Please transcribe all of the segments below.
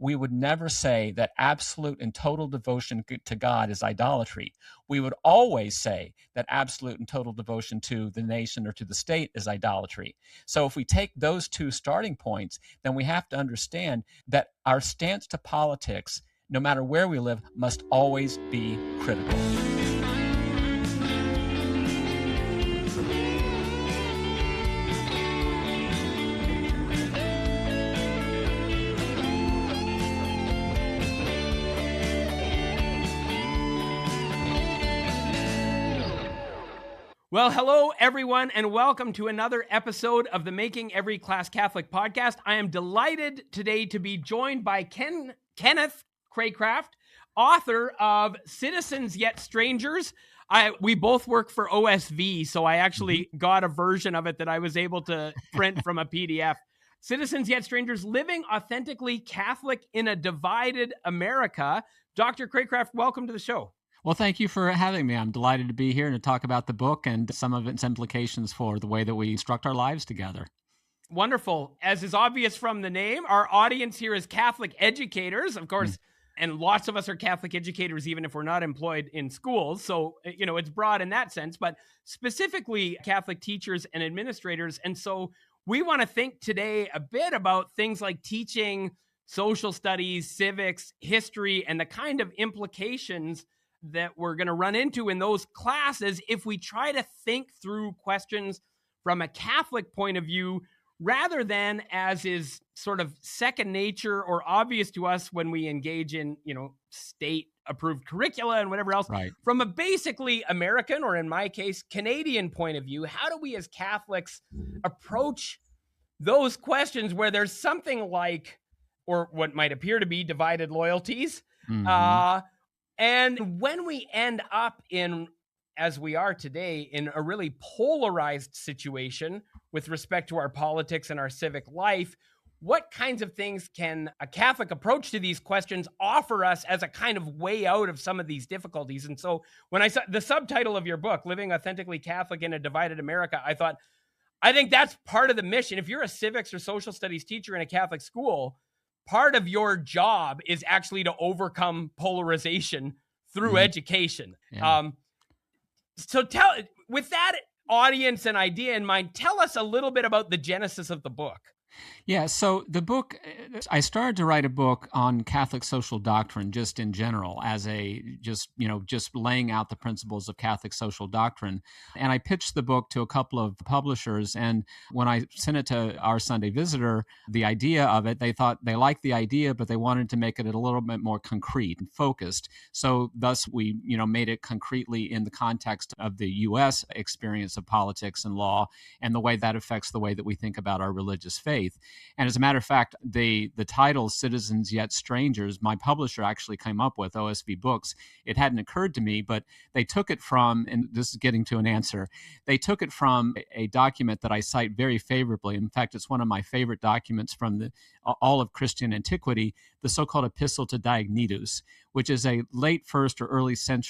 we would never say that absolute and total devotion to God is idolatry. We would always say that absolute and total devotion to the nation or to the state is idolatry. So if we take those two starting points, then we have to understand that our stance to politics, no matter where we live, must always be critical. Well, hello, everyone, and welcome to another episode of the Making Every Class Catholic podcast. I am delighted today to be joined by Kenneth Craycraft, author of Citizens Yet Strangers. We both work for OSV, so I actually got a version of it that I was able to print from a PDF. Citizens Yet Strangers, Living Authentically Catholic in a Divided America. Dr. Craycraft, welcome to the show. Well, thank you for having me. I'm delighted to be here and to talk about the book and some of its implications for the way that we construct our lives together. Wonderful. As is obvious from the name, our audience here is Catholic educators, of course, and lots of us are Catholic educators, even if we're not employed in schools. So, it's broad in that sense, but specifically Catholic teachers and administrators. And so we want to think today a bit about things like teaching social studies, civics, history, and the kind of implications that we're going to run into in those classes if we try to think through questions from a Catholic point of view, rather than as is sort of second nature or obvious to us when we engage in, state-approved curricula and whatever else. Right. From a basically American, or in my case, Canadian point of view, how do we as Catholics approach those questions where there's something like, or what might appear to be, divided loyalties, and when we end up in, as we are today, in a really polarized situation with respect to our politics and our civic life, what kinds of things can a Catholic approach to these questions offer us as a kind of way out of some of these difficulties? And so when I saw the subtitle of your book, Living Authentically Catholic in a Divided America, I thought, I think that's part of the mission. If you're a civics or social studies teacher in a Catholic school, part of your job is actually to overcome polarization through education. Yeah. So with that audience and idea in mind, tell us a little bit about the genesis of the book. Yeah, so the book, I started to write a book on Catholic social doctrine just in general, as just laying out the principles of Catholic social doctrine. And I pitched the book to a couple of publishers. And when I sent it to Our Sunday Visitor, the idea of it, they thought they liked the idea, but they wanted to make it a little bit more concrete and focused. So thus we, made it concretely in the context of the U.S. experience of politics and law and the way that affects the way that we think about our religious faith. And as a matter of fact, the title Citizens Yet Strangers, my publisher actually came up with, OSV Books. It hadn't occurred to me, but they took it from, and this is getting to an answer, they took it from a document that I cite very favorably. In fact, it's one of my favorite documents from all of Christian antiquity, the so-called Epistle to Diognetus, which is a late first or early second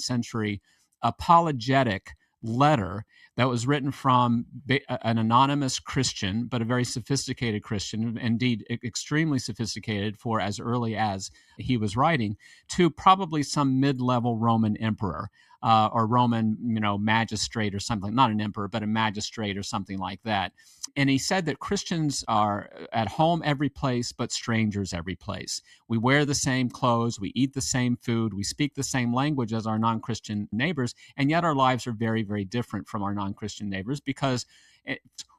century apologetic letter that was written from an anonymous Christian, but a very sophisticated Christian, indeed extremely sophisticated for as early as he was writing, to probably some mid-level Roman emperor or Roman, magistrate or something, not an emperor, but a magistrate or something like that. And he said that Christians are at home every place, but strangers every place. We wear the same clothes, we eat the same food, we speak the same language as our non-Christian neighbors, and yet our lives are very, very different from our non-Christian neighbors because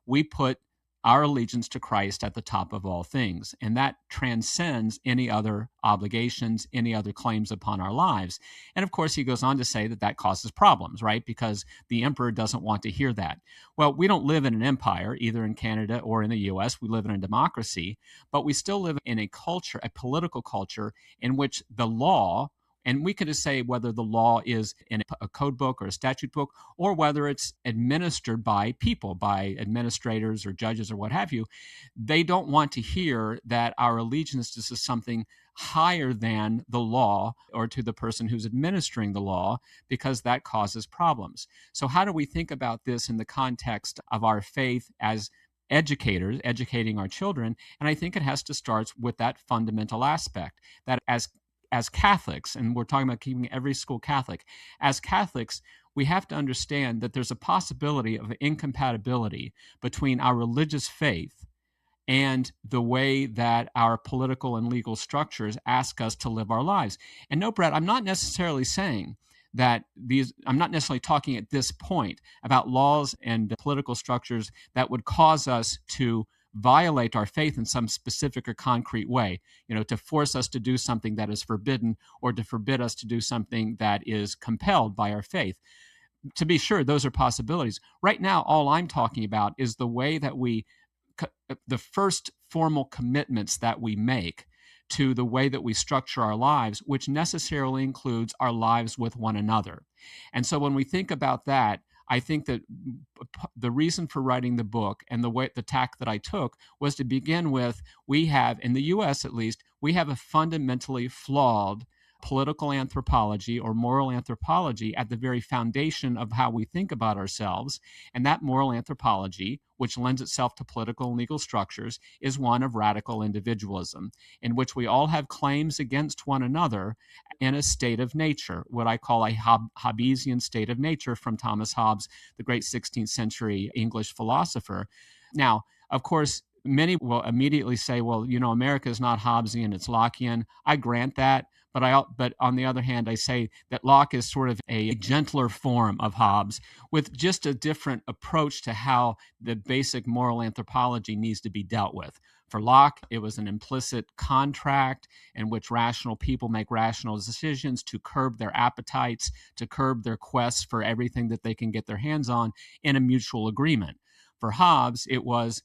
we put our allegiance to Christ at the top of all things. And that transcends any other obligations, any other claims upon our lives. And of course, he goes on to say that that causes problems, right? Because the emperor doesn't want to hear that. Well, we don't live in an empire, either in Canada or in the US. We live in a democracy, but we still live in a culture, a political culture in which the law, and we could just say whether the law is in a code book or a statute book, or whether it's administered by people, by administrators or judges or what have you, they don't want to hear that our allegiance is to something higher than the law or to the person who's administering the law, because that causes problems. So how do we think about this in the context of our faith as educators, educating our children. And I think it has to start with that fundamental aspect that as Catholics, and we're talking about keeping every school Catholic, as Catholics, we have to understand that there's a possibility of incompatibility between our religious faith and the way that our political and legal structures ask us to live our lives. And no, Brett, I'm not necessarily saying that I'm not necessarily talking at this point about laws and political structures that would cause us to violate our faith in some specific or concrete way, to force us to do something that is forbidden or to forbid us to do something that is compelled by our faith. To be sure, those are possibilities. Right now, all I'm talking about is the way that the first formal commitments that we make to the way that we structure our lives, which necessarily includes our lives with one another. And so when we think about that, I think that the reason for writing the book and the tack that I took was to begin with, we have, in the US at least, we have a fundamentally flawed political anthropology or moral anthropology at the very foundation of how we think about ourselves. And that moral anthropology, which lends itself to political and legal structures, is one of radical individualism, in which we all have claims against one another in a state of nature, what I call a Hobbesian state of nature from Thomas Hobbes, the great 16th century English philosopher. Now, of course, many will immediately say, well, America is not Hobbesian, it's Lockean. I grant that. But on the other hand, I say that Locke is sort of a gentler form of Hobbes with just a different approach to how the basic moral anthropology needs to be dealt with. For Locke, it was an implicit contract in which rational people make rational decisions to curb their appetites, to curb their quests for everything that they can get their hands on in a mutual agreement. For Hobbes, it was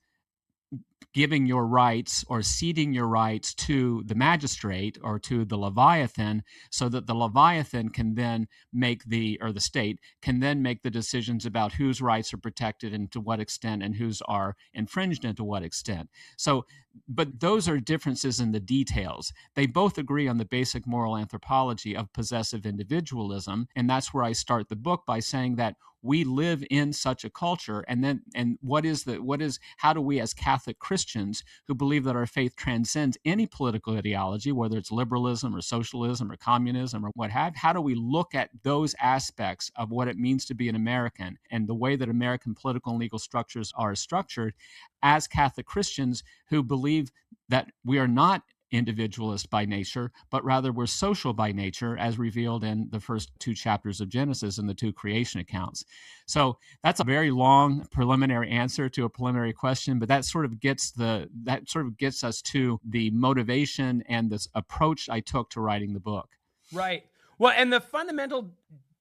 giving your rights or ceding your rights to the magistrate or to the Leviathan so that the Leviathan can then the state can then make the decisions about whose rights are protected and to what extent and whose are infringed and to what extent. So, but those are differences in the details. They both agree on the basic moral anthropology of possessive individualism. And that's where I start the book by saying that we live in such a culture, and how do we as Catholic Christians who believe that our faith transcends any political ideology, whether it's liberalism or socialism or communism or how do we look at those aspects of what it means to be an American and the way that American political and legal structures are structured as Catholic Christians who believe that we are not individualist by nature, but rather we're social by nature, as revealed in the first two chapters of Genesis and the two creation accounts. So that's a very long preliminary answer to a preliminary question, but that sort of gets us to the motivation and this approach I took to writing the book. Right. Well, and the fundamental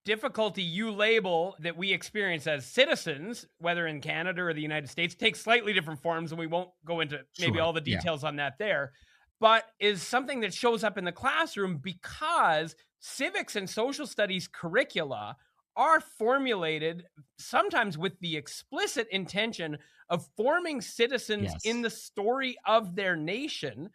difficulty you label that we experience as citizens, whether in Canada or the United States, takes slightly different forms, and we won't go into maybe all the details on that there, but is something that shows up in the classroom because civics and social studies curricula are formulated sometimes with the explicit intention of forming citizens in the story of their nation.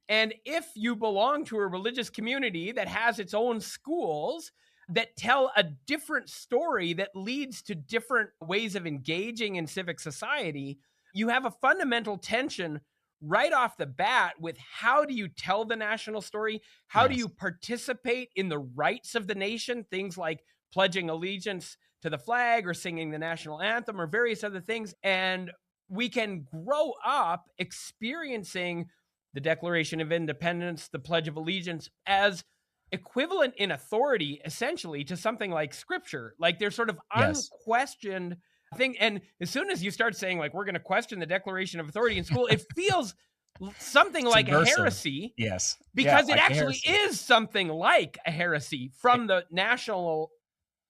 And if you belong to a religious community that has its own schools that tell a different story that leads to different ways of engaging in civic society, you have a fundamental tension right off the bat with how do you tell the national story? How do you participate in the rights of the nation? Things like pledging allegiance to the flag or singing the national anthem or various other things. And we can grow up experiencing the Declaration of Independence, the Pledge of Allegiance as equivalent in authority, essentially, to something like Scripture. Like they're sort of unquestioned thing. And as soon as you start saying, like, we're going to question the Declaration of Authority in school, it feels something like a heresy. Yes. Because it actually is something like a heresy from the national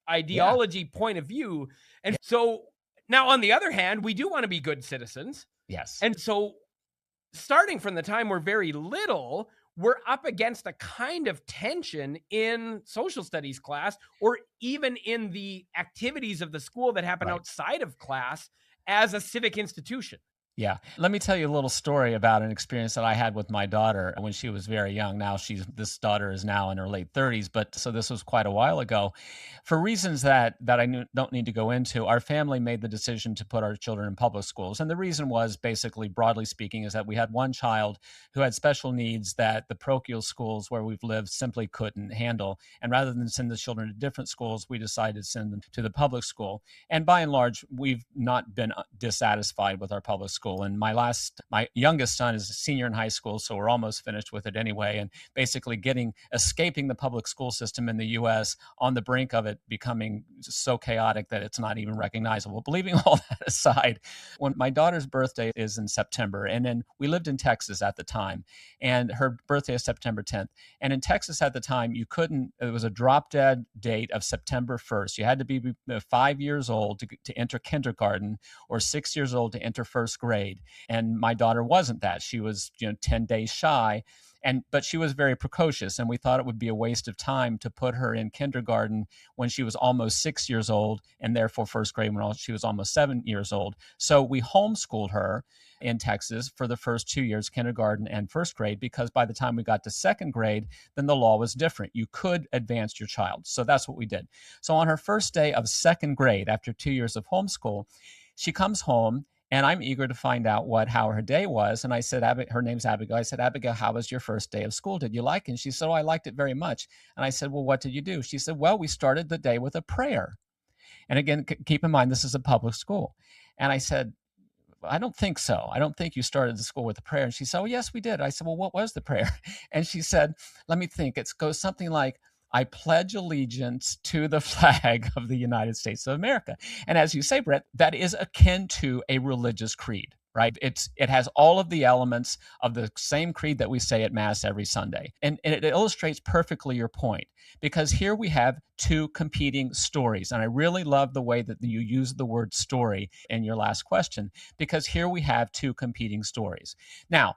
ideology point of view. And so now, on the other hand, we do want to be good citizens. Yes. And so starting from the time we're very little, we're up against a kind of tension in social studies class or even in the activities of the school that happen outside of class as a civic institution. Yeah. Let me tell you a little story about an experience that I had with my daughter when she was very young. Now this daughter is now in her late 30s, but so this was quite a while ago. For reasons that don't need to go into, our family made the decision to put our children in public schools. And the reason was basically, broadly speaking, is that we had one child who had special needs that the parochial schools where we've lived simply couldn't handle. And rather than send the children to different schools, we decided to send them to the public school. And by and large, we've not been dissatisfied with our public school. And my youngest son is a senior in high school, so we're almost finished with it anyway. And basically escaping the public school system in the U.S. on the brink of it becoming so chaotic that it's not even recognizable. But leaving all that aside, when my daughter's birthday is in September, and then we lived in Texas at the time, and her birthday is September 10th. And in Texas at the time, it was a drop dead date of September 1st. You had to be 5 years old to enter kindergarten or 6 years old to enter first grade. And my daughter wasn't that. She was 10 days shy. But she was very precocious, and we thought it would be a waste of time to put her in kindergarten when she was almost 6 years old, and therefore first grade when she was almost 7 years old. So we homeschooled her in Texas for the first 2 years, kindergarten and first grade, because by the time we got to second grade, then the law was different. You could advance your child. So that's what we did. So on her first day of second grade, after 2 years of homeschool, she comes home. And I'm eager to find out how her day was. And I said, her name's Abigail. I said, Abigail, how was your first day of school? Did you like it? And she said, oh, I liked it very much. And I said, well, what did you do? She said, well, we started the day with a prayer. And again, keep in mind, this is a public school. And I said, I don't think so. I don't think you started the school with a prayer. And she said, oh, yes, we did. I said, well, what was the prayer? And she said, let me think. It goes something like, I pledge allegiance to the flag of the United States of America. And as you say, Brett, that is akin to a religious creed, right? It has all of the elements of the same creed that we say at Mass every Sunday. And it illustrates perfectly your point, because here we have two competing stories. And I really love the way that you use the word story in your last question, because here we have two competing stories. Now,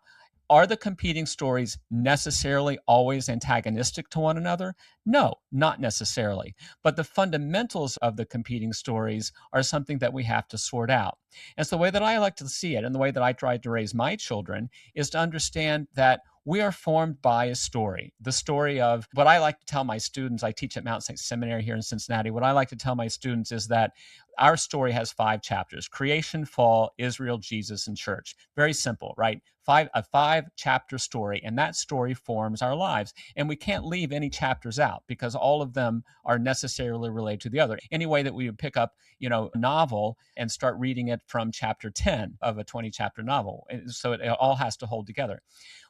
are the competing stories necessarily always antagonistic to one another? No, not necessarily. But the fundamentals of the competing stories are something that we have to sort out. And so the way that I like to see it, and the way that I try to raise my children, is to understand that we are formed by a story. The story of what I like to tell my students, I teach at Mount St. Seminary here in Cincinnati. What I like to tell my students is that our story has 5 chapters: creation, fall, Israel, Jesus, and church. Very simple, right? A 5-chapter story, and that story forms our lives. And we can't leave any chapters out because all of them are necessarily related to the other. Any way that we would pick up, a novel and start reading it from chapter 10 of a 20-chapter novel. So it all has to hold together.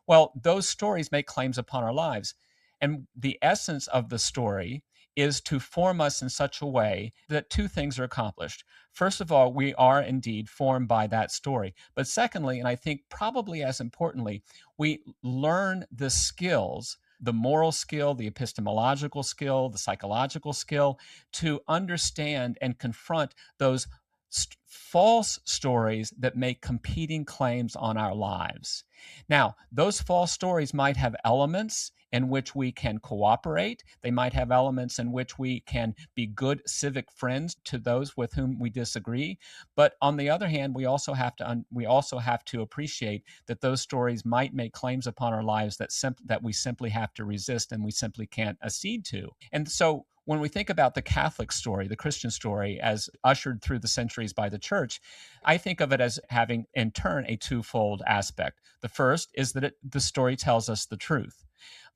Well, those stories make claims upon our lives. And the essence of the story is to form us in such a way that 2 things are accomplished. First of all, we are indeed formed by that story. But secondly, and I think probably as importantly, we learn the skills, the moral skill, the epistemological skill, the psychological skill, to understand and confront those false stories that make competing claims on our lives. Now, those false stories might have elements in which we can cooperate. They might have elements in which we can be good civic friends to those with whom we disagree. But on the other hand, we also have to appreciate that those stories might make claims upon our lives that we simply have to resist and we simply can't accede to. And so when we think about the Catholic story, the Christian story, as ushered through the centuries by the church, I think of it as having, in turn, a twofold aspect. The first is that the story tells us the truth.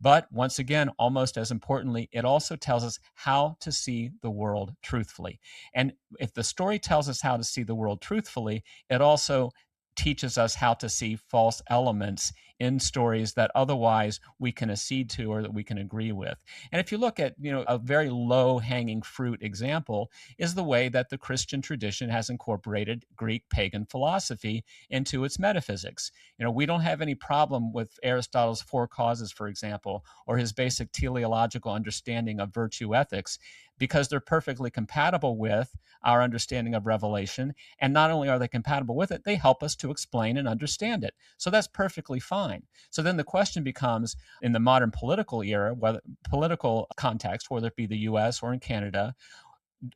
But once again, almost as importantly, it also tells us how to see the world truthfully. And if the story tells us how to see the world truthfully, it also teaches us how to see false elements in stories that otherwise we can accede to or that we can agree with. And if you look at, a very low-hanging fruit example is the way that the Christian tradition has incorporated Greek pagan philosophy into its metaphysics. We don't have any problem with Aristotle's 4 causes, for example, or his basic teleological understanding of virtue ethics, because they're perfectly compatible with our understanding of revelation. And not only are they compatible with it, they help us to explain and understand it. So that's perfectly fine. So then the question becomes, in the modern political era, political context, whether it be the US or in Canada,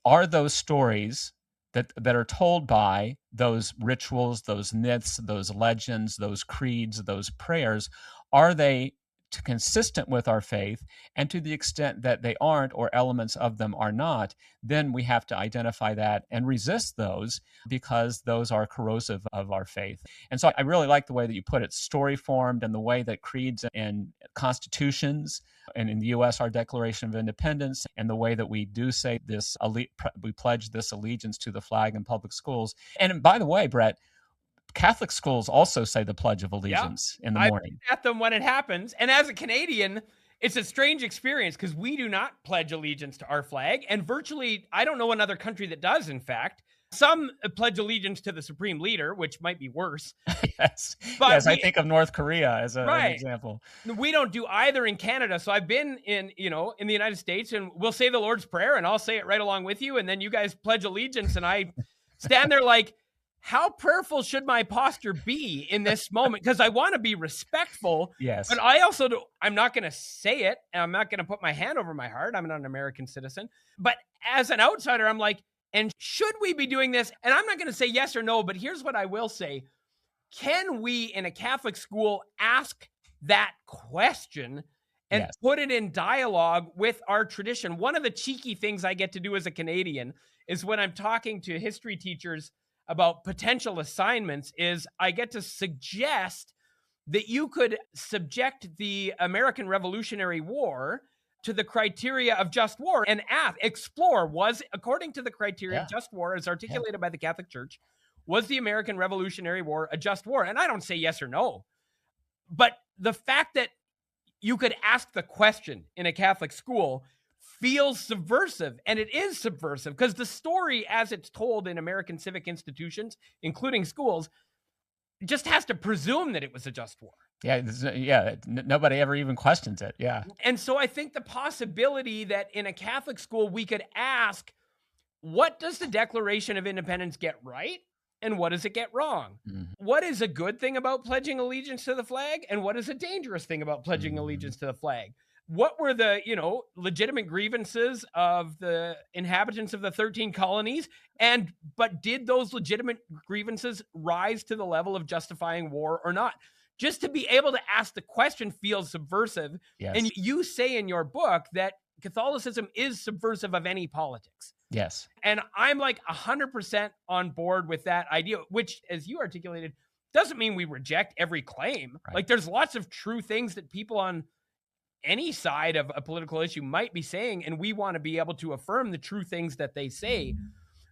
are those stories that are told by those rituals, those myths, those legends, those creeds, those prayers, are they consistent with our faith? And to the extent that they aren't, or elements of them are not, then we have to identify that and resist those, because those are corrosive of our faith. And so I really like the way that you put it, story formed, and the way that creeds and constitutions, and in the US, our Declaration of Independence, and the way that we do say this, we pledge this allegiance to the flag in public schools. And by the way, Brett, Catholic schools also say the Pledge of Allegiance in the morning. I at them when it happens. And as a Canadian, it's a strange experience because we do not pledge allegiance to our flag. And virtually, I don't know another country that does, in fact. Some pledge allegiance to the supreme leader, which might be worse. Yes, but I think of North Korea as an example. We don't do either in Canada. So I've been in the United States, and we'll say the Lord's Prayer, and I'll say it right along with you. And then you guys pledge allegiance, and I stand there like, how prayerful should my posture be in this moment? Because I want to be respectful. Yes. But I also I'm not going to say it, and I'm not going to put my hand over my heart. I'm not an American citizen. But as an outsider, I'm like, and should we be doing this? And I'm not going to say yes or no, but here's what I will say. Can we in a Catholic school ask that question and put it in dialogue with our tradition? One of the cheeky things I get to do as a Canadian is when I'm talking to history teachers about potential assignments, is I get to suggest that you could subject the American Revolutionary War to the criteria of just war and explore, was, according to the criteria of just war as articulated by the Catholic Church, was the American Revolutionary War a just war? And I don't say yes or no, but the fact that you could ask the question in a Catholic school feels subversive, and it is subversive because the story as it's told in American civic institutions, including schools, just has to presume that it was a just war. Nobody ever even questions it. Yeah. And so I think the possibility that in a Catholic school we could ask, what does the Declaration of Independence get right? And what does it get wrong? Mm-hmm. What is a good thing about pledging allegiance to the flag? And what is a dangerous thing about pledging allegiance to the flag? What were the, legitimate grievances of the inhabitants of the 13 colonies? But did those legitimate grievances rise to the level of justifying war or not? Just to be able to ask the question feels subversive. Yes. And you say in your book that Catholicism is subversive of any politics. Yes. And I'm like 100% on board with that idea, which, as you articulated, doesn't mean we reject every claim. Right. Like, there's lots of true things that people on any side of a political issue might be saying, and we want to be able to affirm the true things that they say,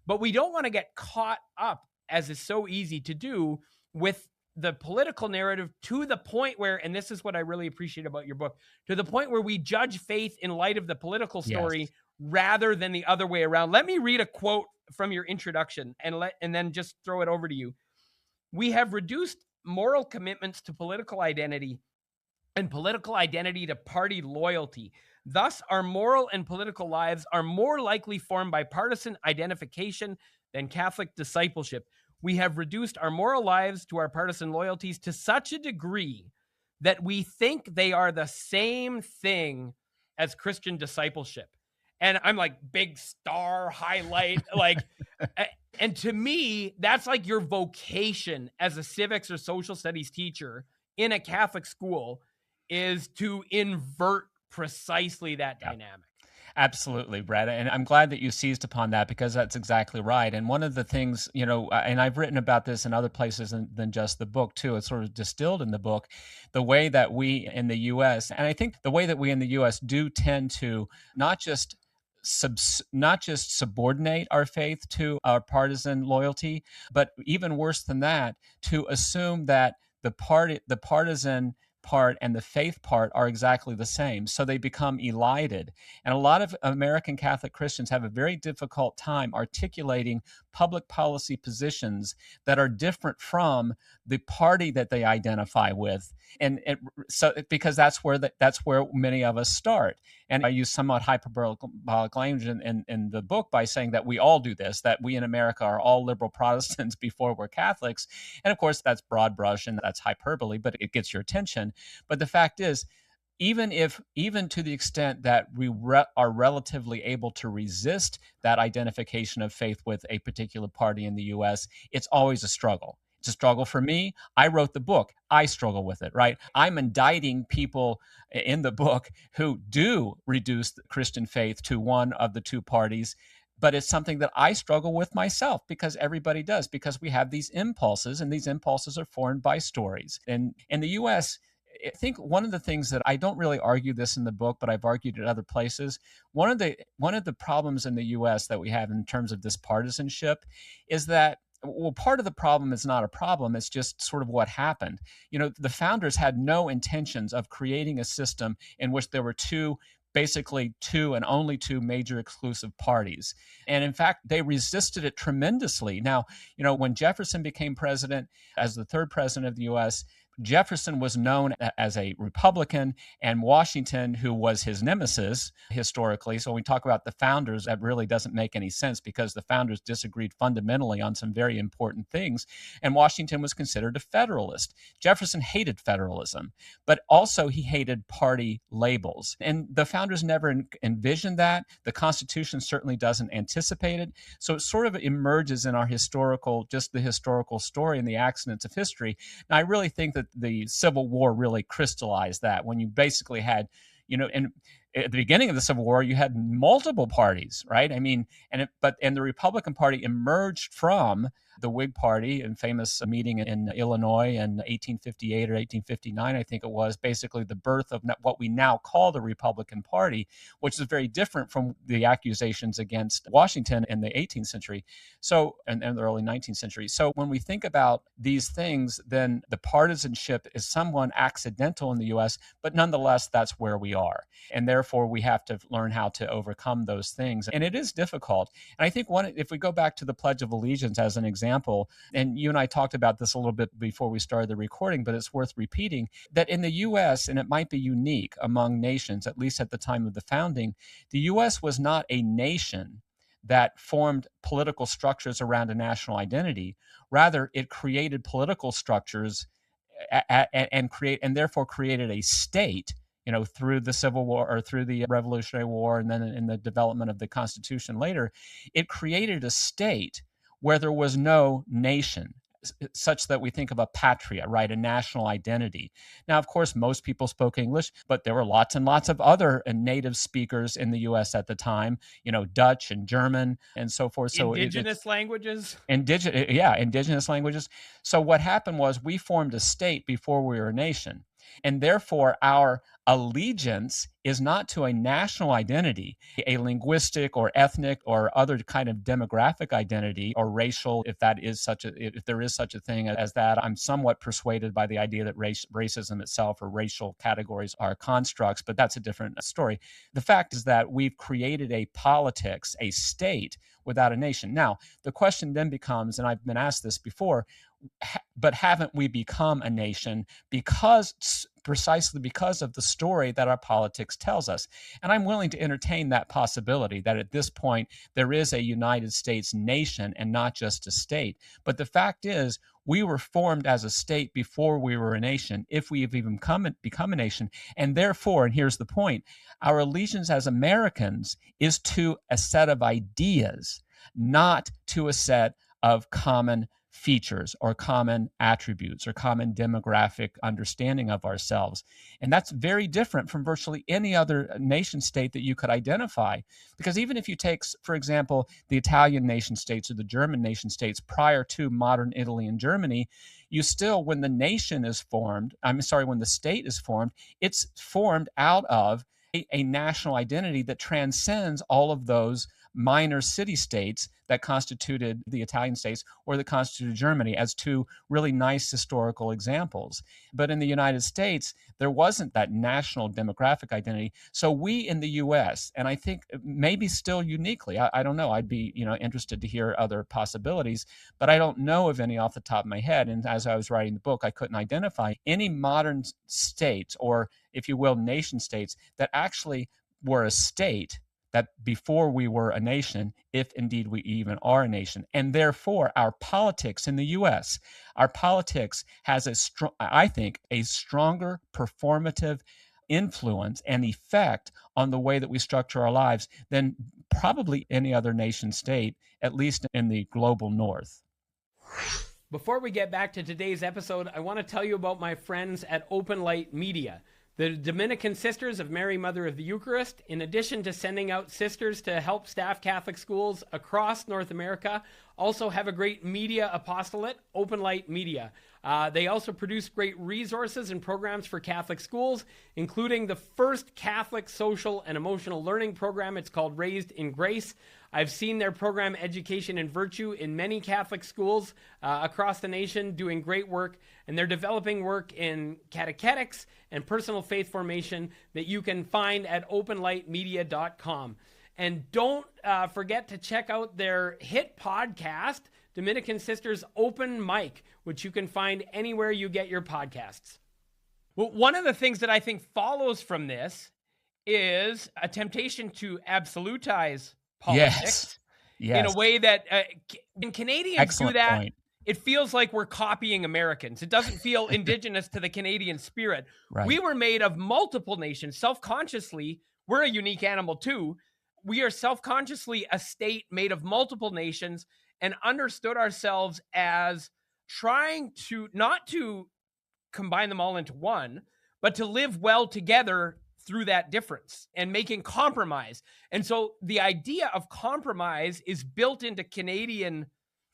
but we don't want to get caught up, as is so easy to do, with the political narrative to the point where, and this is what I really appreciate about your book, to the point where we judge faith in light of the political story rather than the other way around. Let me read a quote from your introduction and then just throw it over to you. We have reduced moral commitments to political identity and political identity to party loyalty. Thus, our moral and political lives are more likely formed by partisan identification than Catholic discipleship. We have reduced our moral lives to our partisan loyalties to such a degree that we think they are the same thing as Christian discipleship. And I'm like, big star, highlight, like, and to me, that's like your vocation as a civics or social studies teacher in a Catholic school, is to invert precisely that dynamic. Absolutely, Brett. And I'm glad that you seized upon that, because that's exactly right. And one of the things, and I've written about this in other places than just the book too, it's sort of distilled in the book, the way that we in the U.S., and I think the way that we in the U.S. do tend to not just subordinate our faith to our partisan loyalty, but even worse than that, to assume that the partisan part and the faith part are exactly the same. So they become elided. And a lot of American Catholic Christians have a very difficult time articulating public policy positions that are different from the party that they identify with. And because that's where many of us start. And I use somewhat hyperbolic language in the book by saying that we all do this, that we in America are all liberal Protestants before we're Catholics. And of course, that's broad brush and that's hyperbole, but it gets your attention. But the fact is, even to the extent that we are relatively able to resist that identification of faith with a particular party in the US, it's always a struggle. It's a struggle for me. I wrote the book. I struggle with it, right? I'm indicting people in the book who do reduce the Christian faith to one of the two parties, but it's something that I struggle with myself, because everybody does, because we have these impulses, and these impulses are formed by stories. And in the US, I think one of the things that I don't really argue this in the book, but I've argued at other places. One of the problems in the U.S. that we have in terms of this partisanship is that, well, part of the problem is not a problem. It's just sort of what happened. The founders had no intentions of creating a system in which there were basically two and only two major exclusive parties. And in fact, they resisted it tremendously. Now, when Jefferson became president as the third president of the U.S., Jefferson was known as a Republican, and Washington, who was his nemesis historically. So when we talk about the founders, that really doesn't make any sense, because the founders disagreed fundamentally on some very important things. And Washington was considered a Federalist. Jefferson hated federalism, but also he hated party labels. And the founders never envisioned that. The Constitution certainly doesn't anticipate it. So it sort of emerges in our the historical story and the accidents of history. Now, I really think that the Civil War really crystallized that, when you basically had, and at the beginning of the Civil War, you had multiple parties, right? I mean, and the Republican Party emerged from the Whig Party, in famous meeting in Illinois in 1858 or 1859, I think it was, basically the birth of what we now call the Republican Party, which is very different from the accusations against Washington in the 18th century, and the early 19th century. So when we think about these things, then the partisanship is somewhat accidental in the U.S., but nonetheless, that's where we are. And therefore, we have to learn how to overcome those things. And it is difficult. And I think if we go back to the Pledge of Allegiance as an example, and you and I talked about this a little bit before we started the recording, but it's worth repeating, that in the U.S., and it might be unique among nations, at least at the time of the founding, the U.S. was not a nation that formed political structures around a national identity. Rather, it created political structures and therefore created a state, through the Civil War or through the Revolutionary War, and then in the development of the Constitution later. It created a state where there was no nation, such that we think of a patria, right, a national identity. Now, of course, most people spoke English, but there were lots and lots of other native speakers in the U.S. at the time, Dutch and German and so forth. So indigenous languages. Indigenous languages. So what happened was we formed a state before we were a nation. And therefore, our allegiance is not to a national identity, a linguistic or ethnic or other kind of demographic identity, or racial, if there is such a thing as that. I'm somewhat persuaded by the idea that racism itself or racial categories are constructs, but that's a different story. The fact is that we've created a politics, a state, without a nation. Now, the question then becomes, and I've been asked this before, but haven't we become a nation precisely because of the story that our politics tells us? And I'm willing to entertain that possibility, that at this point there is a United States nation and not just a state. But the fact is, we were formed as a state before we were a nation, if we have even become a nation. And therefore, and here's the point, our allegiance as Americans is to a set of ideas, not to a set of common features or common attributes or common demographic understanding of ourselves. And that's very different from virtually any other nation state that you could identify. Because even if you take, for example, the Italian nation states or the German nation states prior to modern Italy and Germany, you still, when the state is formed, it's formed out of a national identity that transcends all of those minor city-states that constituted the Italian states or that constituted Germany, as two really nice historical examples. But in the United States, there wasn't that national demographic identity. So we in the U.S., and I think maybe still uniquely, I don't know, I'd be interested to hear other possibilities, but I don't know of any off the top of my head. And as I was writing the book, I couldn't identify any modern states, or if you will, nation states, that actually were a state that before we were a nation, if indeed we even are a nation. And therefore, our politics in the U.S., our politics has I think, a stronger performative influence and effect on the way that we structure our lives than probably any other nation state, at least in the global north. Before we get back to today's episode, I want to tell you about my friends at Open Light Media. The Dominican Sisters of Mary Mother of the Eucharist, in addition to sending out sisters to help staff Catholic schools across North America, also have a great media apostolate, Open Light Media. They also produce great resources and programs for Catholic schools, including the first Catholic social and emotional learning program. It's called Raised in Grace. I've seen their program Education and Virtue in many Catholic schools across the nation doing great work, and they're developing work in catechetics and personal faith formation that you can find at openlightmedia.com. And don't forget to check out their hit podcast, Dominican Sisters Open Mic, which you can find anywhere you get your podcasts. Well, one of the things that I think follows from this is a temptation to absolutize politics in a way that when Canadians Excellent do that, point. It feels like we're copying Americans. It doesn't feel indigenous to the Canadian spirit. Right. We were made of multiple nations. Self-consciously, we're a unique animal too. We are self-consciously a state made of multiple nations and understood ourselves as trying to not to combine them all into one, but to live well together through that difference and making compromise. And so the idea of compromise is built into Canadian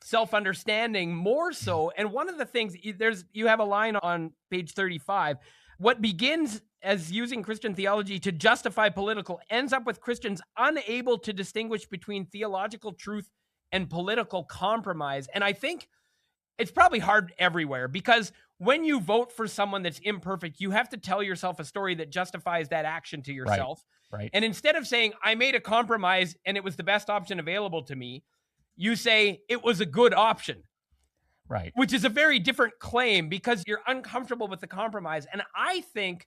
self-understanding more so. And one of the things, you have a line on page 35, what begins as using Christian theology to justify political ends up with Christians unable to distinguish between theological truth and political compromise. And I think it's probably hard everywhere because when you vote for someone that's imperfect, you have to tell yourself a story that justifies that action to yourself. Right. And instead of saying, I made a compromise and it was the best option available to me, you say it was a good option. Right. Which is a very different claim because you're uncomfortable with the compromise. And I think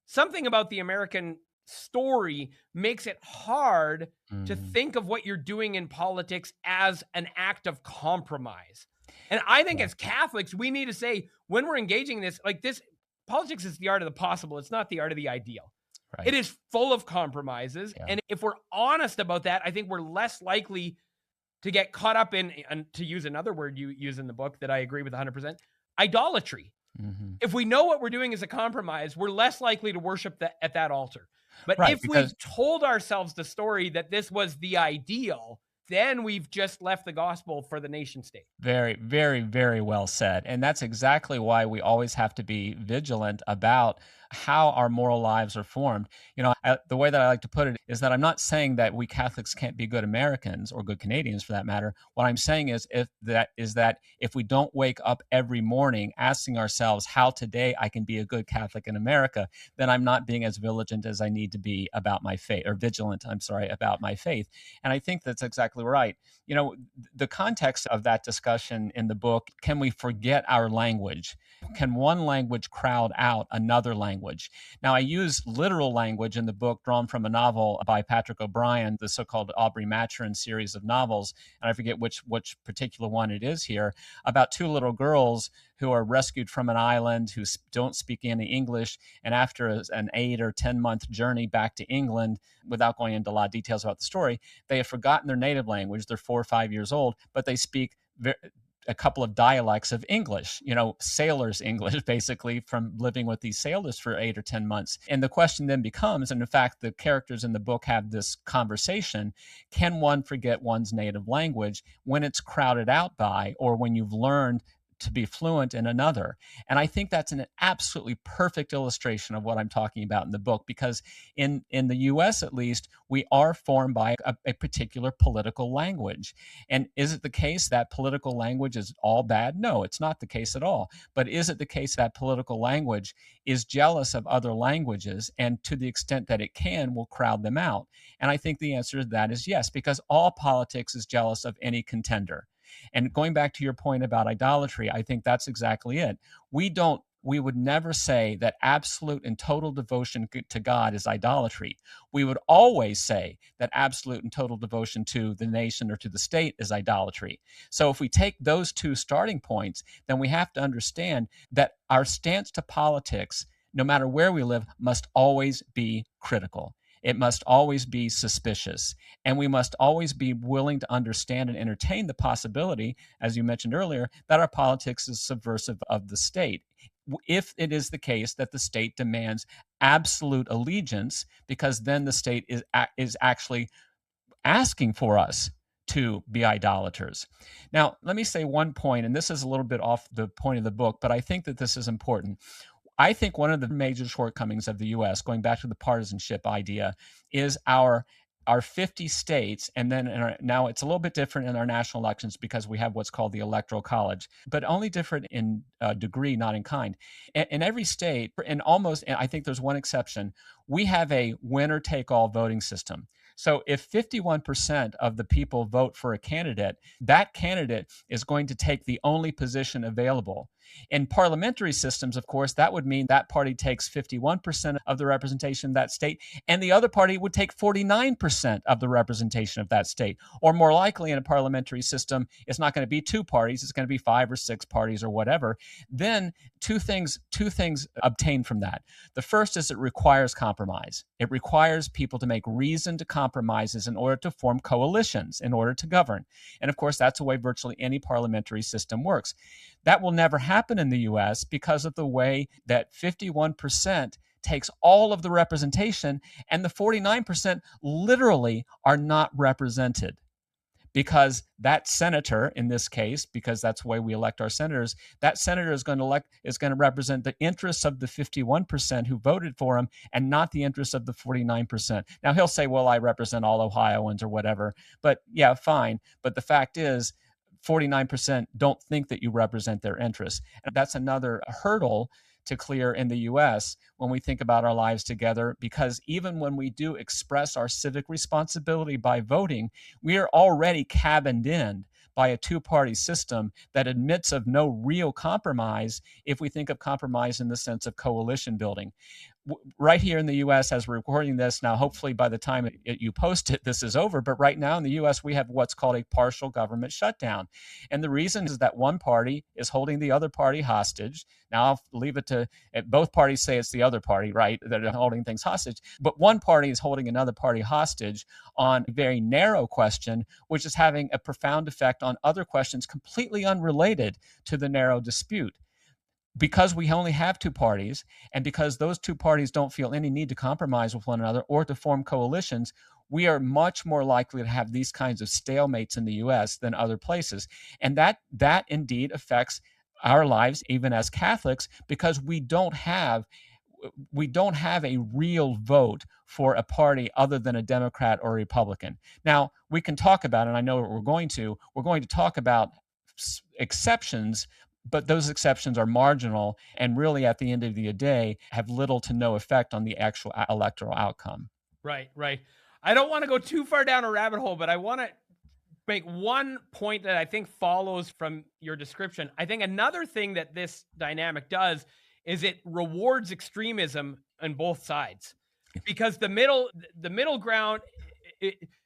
something about the American story makes it hard to think of what you're doing in politics as an act of compromise. And I think as Catholics, we need to say, when we're engaging this, like this, politics is the art of the possible. It's not the art of the ideal. Right. It is full of compromises. Yeah. And if we're honest about that, I think we're less likely to get caught up in, and to use another word you use in the book that I agree with 100%, idolatry. Mm-hmm. If we know what we're doing is a compromise, we're less likely to worship at that altar. But if we've told ourselves the story that this was the ideal, then we've just left the gospel for the nation state. Very, very, very well said. And that's exactly why we always have to be vigilant about how our moral lives are formed. You know, the way that I like to put it is that I'm not saying that we Catholics can't be good Americans or good Canadians for that matter. What I'm saying is that if we don't wake up every morning asking ourselves how today I can be a good Catholic in America, then I'm not being as vigilant as I need to be about my faith, or vigilant, about my faith. And I think that's exactly right. You know, the context of that discussion in the book, can we forget our language? Can one language crowd out another language? Now, I use literal language in the book drawn from a novel by Patrick O'Brien, the so-called Aubrey Maturin series of novels, and I forget which particular one it is here, about two little girls who are rescued from an island, who don't speak any English, and after an 8 or 10 month journey back to England, without going into a lot of details about the story, they have forgotten their native language. They're 4 or 5 years old, but they speak a couple of dialects of English, sailors' English, basically, from living with these sailors for 8 or 10 months. And the question then becomes, and in fact, the characters in the book have this conversation, can one forget one's native language when it's crowded out by, or when you've learned to be fluent in another? And I think that's an absolutely perfect illustration of what I'm talking about in the book, because in the US, at least, we are formed by a particular political language. And is it the case that political language is all bad? No, it's not the case at all. But is it the case that political language is jealous of other languages, and to the extent that it can, will crowd them out? And I think the answer to that is yes, because all politics is jealous of any contender. And going back to your point about idolatry, I think that's exactly it. We would never say that absolute and total devotion to God is idolatry. We would always say that absolute and total devotion to the nation or to the state is idolatry. So if we take those two starting points, then we have to understand that our stance to politics no matter where we live, must always be critical. It must always be suspicious. And we must always be willing to understand and entertain the possibility, as you mentioned earlier, that our politics is subversive of the state. If it is the case that the state demands absolute allegiance, because then the state is actually asking for us to be idolaters. Now, let me say one point, and this is a little bit off the point of the book, but I think that this is important. I think one of the major shortcomings of the US, going back to the partisanship idea, is our 50 states, and then now it's a little bit different in our national elections because we have what's called the Electoral College, but only different in degree, not in kind. In every state, and I think there's one exception, we have a winner-take-all voting system. So if 51% of the people vote for a candidate, that candidate is going to take the only position available. In parliamentary systems, of course, that would mean that party takes 51% of the representation of that state, and the other party would take 49% of the representation of that state. Or more likely in a parliamentary system, it's not going to be two parties, it's going to be 5 or 6 parties or whatever. Then two things obtain from that. The first is it requires compromise. It requires people to make reasoned compromises in order to form coalitions, in order to govern. And of course, that's the way virtually any parliamentary system works. That will never happen in the US because of the way that 51% takes all of the representation and the 49% literally are not represented. Because that senator, in this case, because that's the way we elect our senators, that senator is going to represent the interests of the 51% who voted for him and not the interests of the 49%. Now he'll say, well, I represent all Ohioans or whatever, but yeah, fine. But the fact is, 49% don't think that you represent their interests. And that's another hurdle to clear in the US when we think about our lives together, because even when we do express our civic responsibility by voting, we are already cabined in by a two-party system that admits of no real compromise if we think of compromise in the sense of coalition building. Right here in the US, as we're recording this now, hopefully by the time you post it, this is over. But right now in the US, we have what's called a partial government shutdown. And the reason is that one party is holding the other party hostage. Now I'll leave it to, both parties say it's the other party, right, that are holding things hostage. But one party is holding another party hostage on a very narrow question, which is having a profound effect on other questions completely unrelated to the narrow dispute. Because we only have two parties, and because those two parties don't feel any need to compromise with one another or to form coalitions, we are much more likely to have these kinds of stalemates in the US than other places. And that indeed affects our lives, even as Catholics, because we don't have a real vote for a party other than a Democrat or a Republican. Now, we can talk about, and I know what we're going to talk about exceptions, but those exceptions are marginal and really at the end of the day have little to no effect on the actual electoral outcome. Right. I don't want to go too far down a rabbit hole, but I want to make one point that I think follows from your description. I think another thing that this dynamic does is it rewards extremism on both sides, because the middle ground,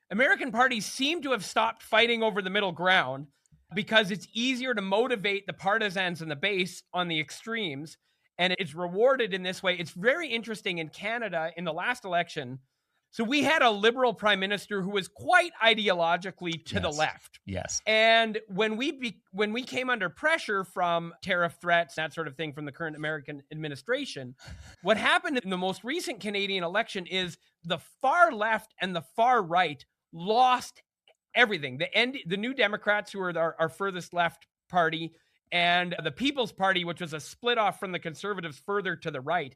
American parties seem to have stopped fighting over the middle ground because it's easier to motivate the partisans and the base on the extremes, and it's rewarded in this way. It's very interesting in Canada in the last election. So we had a liberal prime minister who was quite ideologically to the left. Yes. And when we came under pressure from tariff threats, that sort of thing from the current American administration, what happened in the most recent Canadian election is the far left and the far right lost everything. The New Democrats, who are our furthest left party, and the People's Party, which was a split off from the Conservatives further to the right,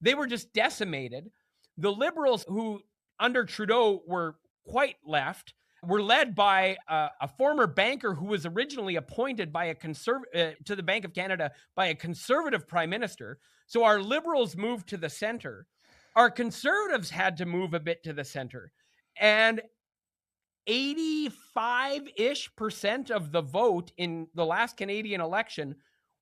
they were just decimated. The Liberals, who under Trudeau were quite left, were led by a former banker who was originally appointed by to the Bank of Canada by a Conservative prime minister. So our Liberals moved to the center. Our Conservatives had to move a bit to the center. And 85-ish% of the vote in the last Canadian election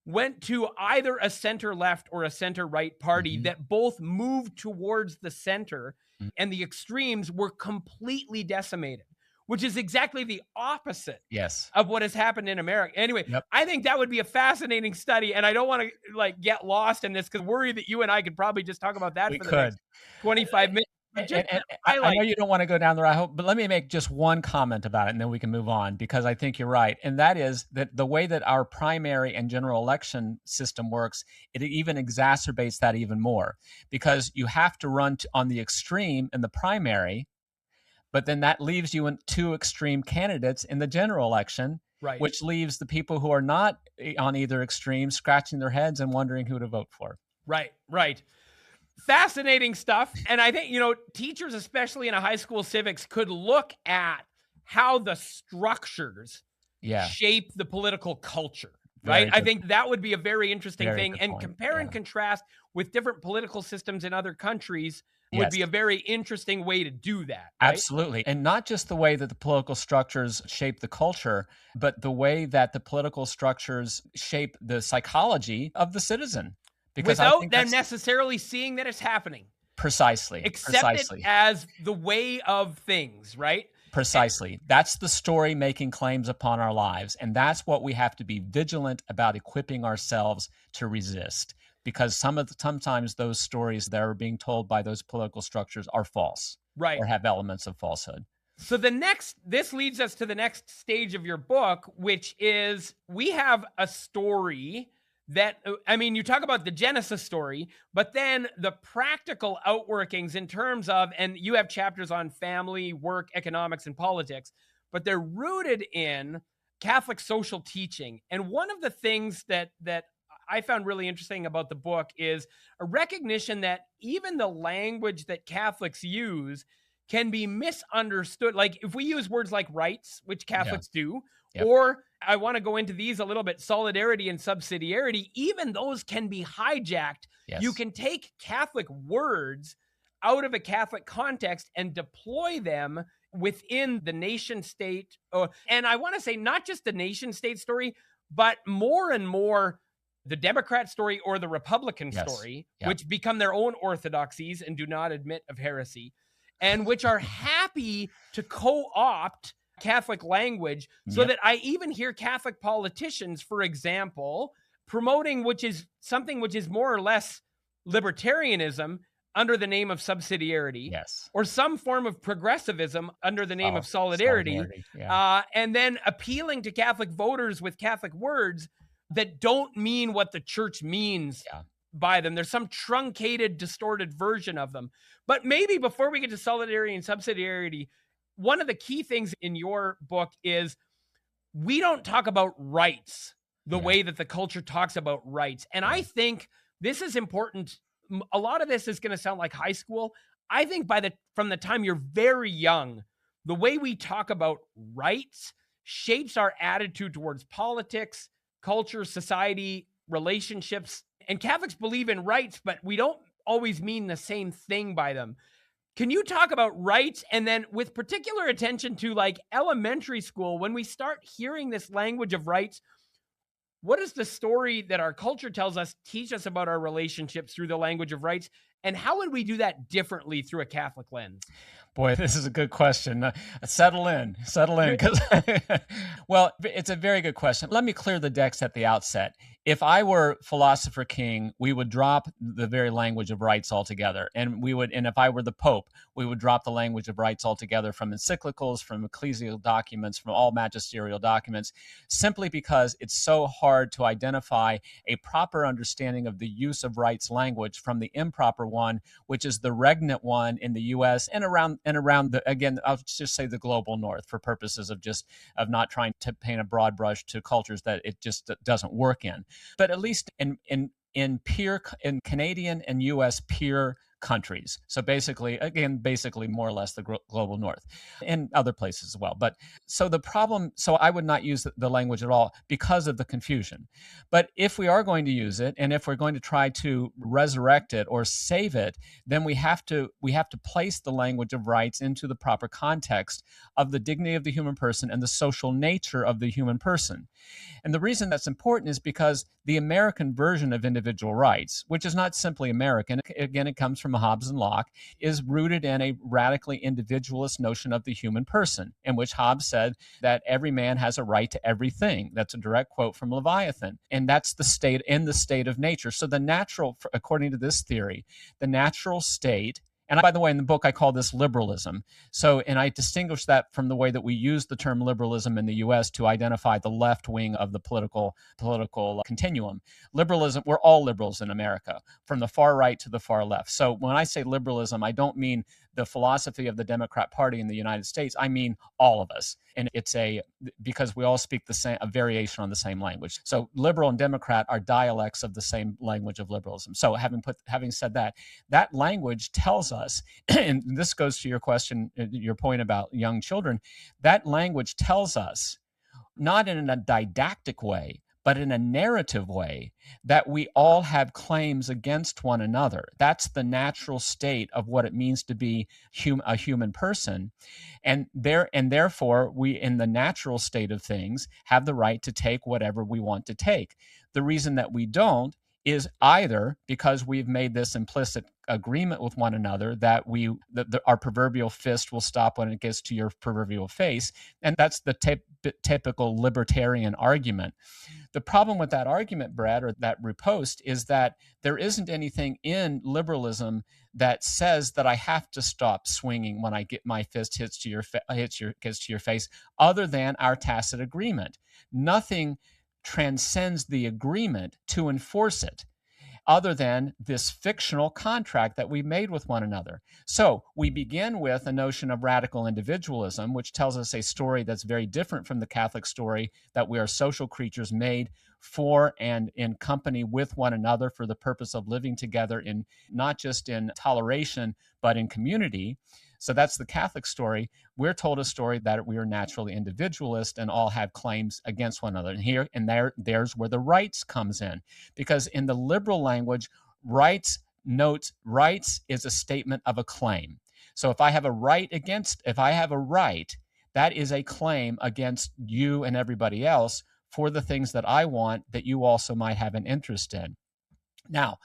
went to either a center-left or a center-right party that both moved towards the center, and the extremes were completely decimated. which is exactly the opposite Yes. of what has happened in America. Anyway, Yep. I think that would be a fascinating study, and I don't want to like get lost in this because worry that you and I could probably just talk about that We for the could. next 25 minutes. But just And to I highlight, know you don't want to go down the rabbit hole, but let me make just one comment about it, and then we can move on, because I think you're right. And that is that the way that our primary and general election system works, it even exacerbates that even more, because you have to run on the extreme in the primary, but then that leaves you in two extreme candidates in the general election, right, which leaves the people who are not on either extreme scratching their heads and wondering who to vote for. right. Fascinating stuff. And I think, teachers, especially in a high school civics, could look at how the structures shape the political culture, right? I think that would be a very interesting thing. And compare and contrast with different political systems in other countries would be a very interesting way to do that. Right? Absolutely. And not just the way that the political structures shape the culture, but the way that the political structures shape the psychology of the citizen. Because without them necessarily seeing that it's happening. Precisely. Accept it as the way of things, right? Precisely. That's the story making claims upon our lives. And that's what we have to be vigilant about equipping ourselves to resist. Because sometimes those stories that are being told by those political structures are false. Right. Or have elements of falsehood. So this leads us to the next stage of your book, which is we have a story that, you talk about the Genesis story, but then the practical outworkings in terms of, and you have chapters on family, work, economics, and politics, but they're rooted in Catholic social teaching. And one of the things that I found really interesting about the book is a recognition that even the language that Catholics use can be misunderstood. Like if we use words like rights, which Catholics do, or I want to go into these a little bit, solidarity and subsidiarity, even those can be hijacked. Yes. You can take Catholic words out of a Catholic context and deploy them within the nation state. And I want to say not just the nation state story, but more and more the Democrat story or the Republican story, which become their own orthodoxies and do not admit of heresy, and which are happy to co-opt Catholic language so that I even hear Catholic politicians, for example, promoting which is more or less libertarianism under the name of subsidiarity, or some form of progressivism under the name of solidarity. And then appealing to Catholic voters with Catholic words that don't mean what the church means by them. There's some truncated, distorted version of them. But maybe before we get to solidarity and subsidiarity, one of the key things in your book is we don't talk about rights the way that the culture talks about rights. And I think this is important. A lot of this is going to sound like high school. I think from the time you're very young, the way we talk about rights shapes our attitude towards politics, culture, society, relationships. And Catholics believe in rights, but we don't always mean the same thing by them. Can you talk about rights, and then with particular attention to like elementary school, when we start hearing this language of rights, what does the story that our culture tells us teach us about our relationships through the language of rights? And how would we do that differently through a Catholic lens? Boy, this is a good question. Settle in, because, well, it's a very good question. Let me clear the decks at the outset. If I were philosopher king, we would drop the very language of rights altogether. And if I were the Pope, we would drop the language of rights altogether from encyclicals, from ecclesial documents, from all magisterial documents, simply because it's so hard to identify a proper understanding of the use of rights language from the improper one, which is the regnant one in the U.S. and around again, I'll just say the global north for purposes of not trying to paint a broad brush to cultures that it just doesn't work in. But at least in Canadian and U.S. peer countries. So basically more or less the global north and other places as well. But so I would not use the language at all because of the confusion. But if we are going to use it, and if we're going to try to resurrect it or save it, then we have to place the language of rights into the proper context of the dignity of the human person and the social nature of the human person. And the reason that's important is because the American version of individual rights, which is not simply American, again, it comes from Hobbes and Locke, is rooted in a radically individualist notion of the human person, in which Hobbes said that every man has a right to everything. That's a direct quote from Leviathan. And that's the state in the state of nature. So the natural, according to this theory, the natural state, and by the way, in the book, I call this liberalism. So, and I distinguish that from the way that we use the term liberalism in the US to identify the left wing of the political continuum. Liberalism, we're all liberals in America, from the far right to the far left. So when I say liberalism, I don't mean the philosophy of the Democrat Party in the United States. I mean all of us. And it's because we all speak the same, a variation on the same language. So liberal and Democrat are dialects of the same language of liberalism. So having said that, that language tells us, and this goes to your question, your point about young children, that language tells us, not in a didactic way, but in a narrative way, that we all have claims against one another. That's the natural state of what it means to be a human person. And therefore, we, in the natural state of things, have the right to take whatever we want to take. The reason that we don't is either because we've made this implicit agreement with one another that our proverbial fist will stop when it gets to your proverbial face. And that's the typical libertarian argument. The problem with that argument, Brad, or that riposte, is that there isn't anything in liberalism that says that I have to stop swinging when I get my fist gets to your face, other than our tacit agreement. Nothing transcends the agreement to enforce it, other than this fictional contract that we made with one another. So we begin with a notion of radical individualism, which tells us a story that's very different from the Catholic story, that we are social creatures made for and in company with one another for the purpose of living together, in not just in toleration, but in community. So that's the Catholic story. We're told a story that we are naturally individualist and all have claims against one another. And there's where the rights comes in. Because in the liberal language, rights is a statement of a claim. So if I have a right, that is a claim against you and everybody else for the things that I want that you also might have an interest in. Now,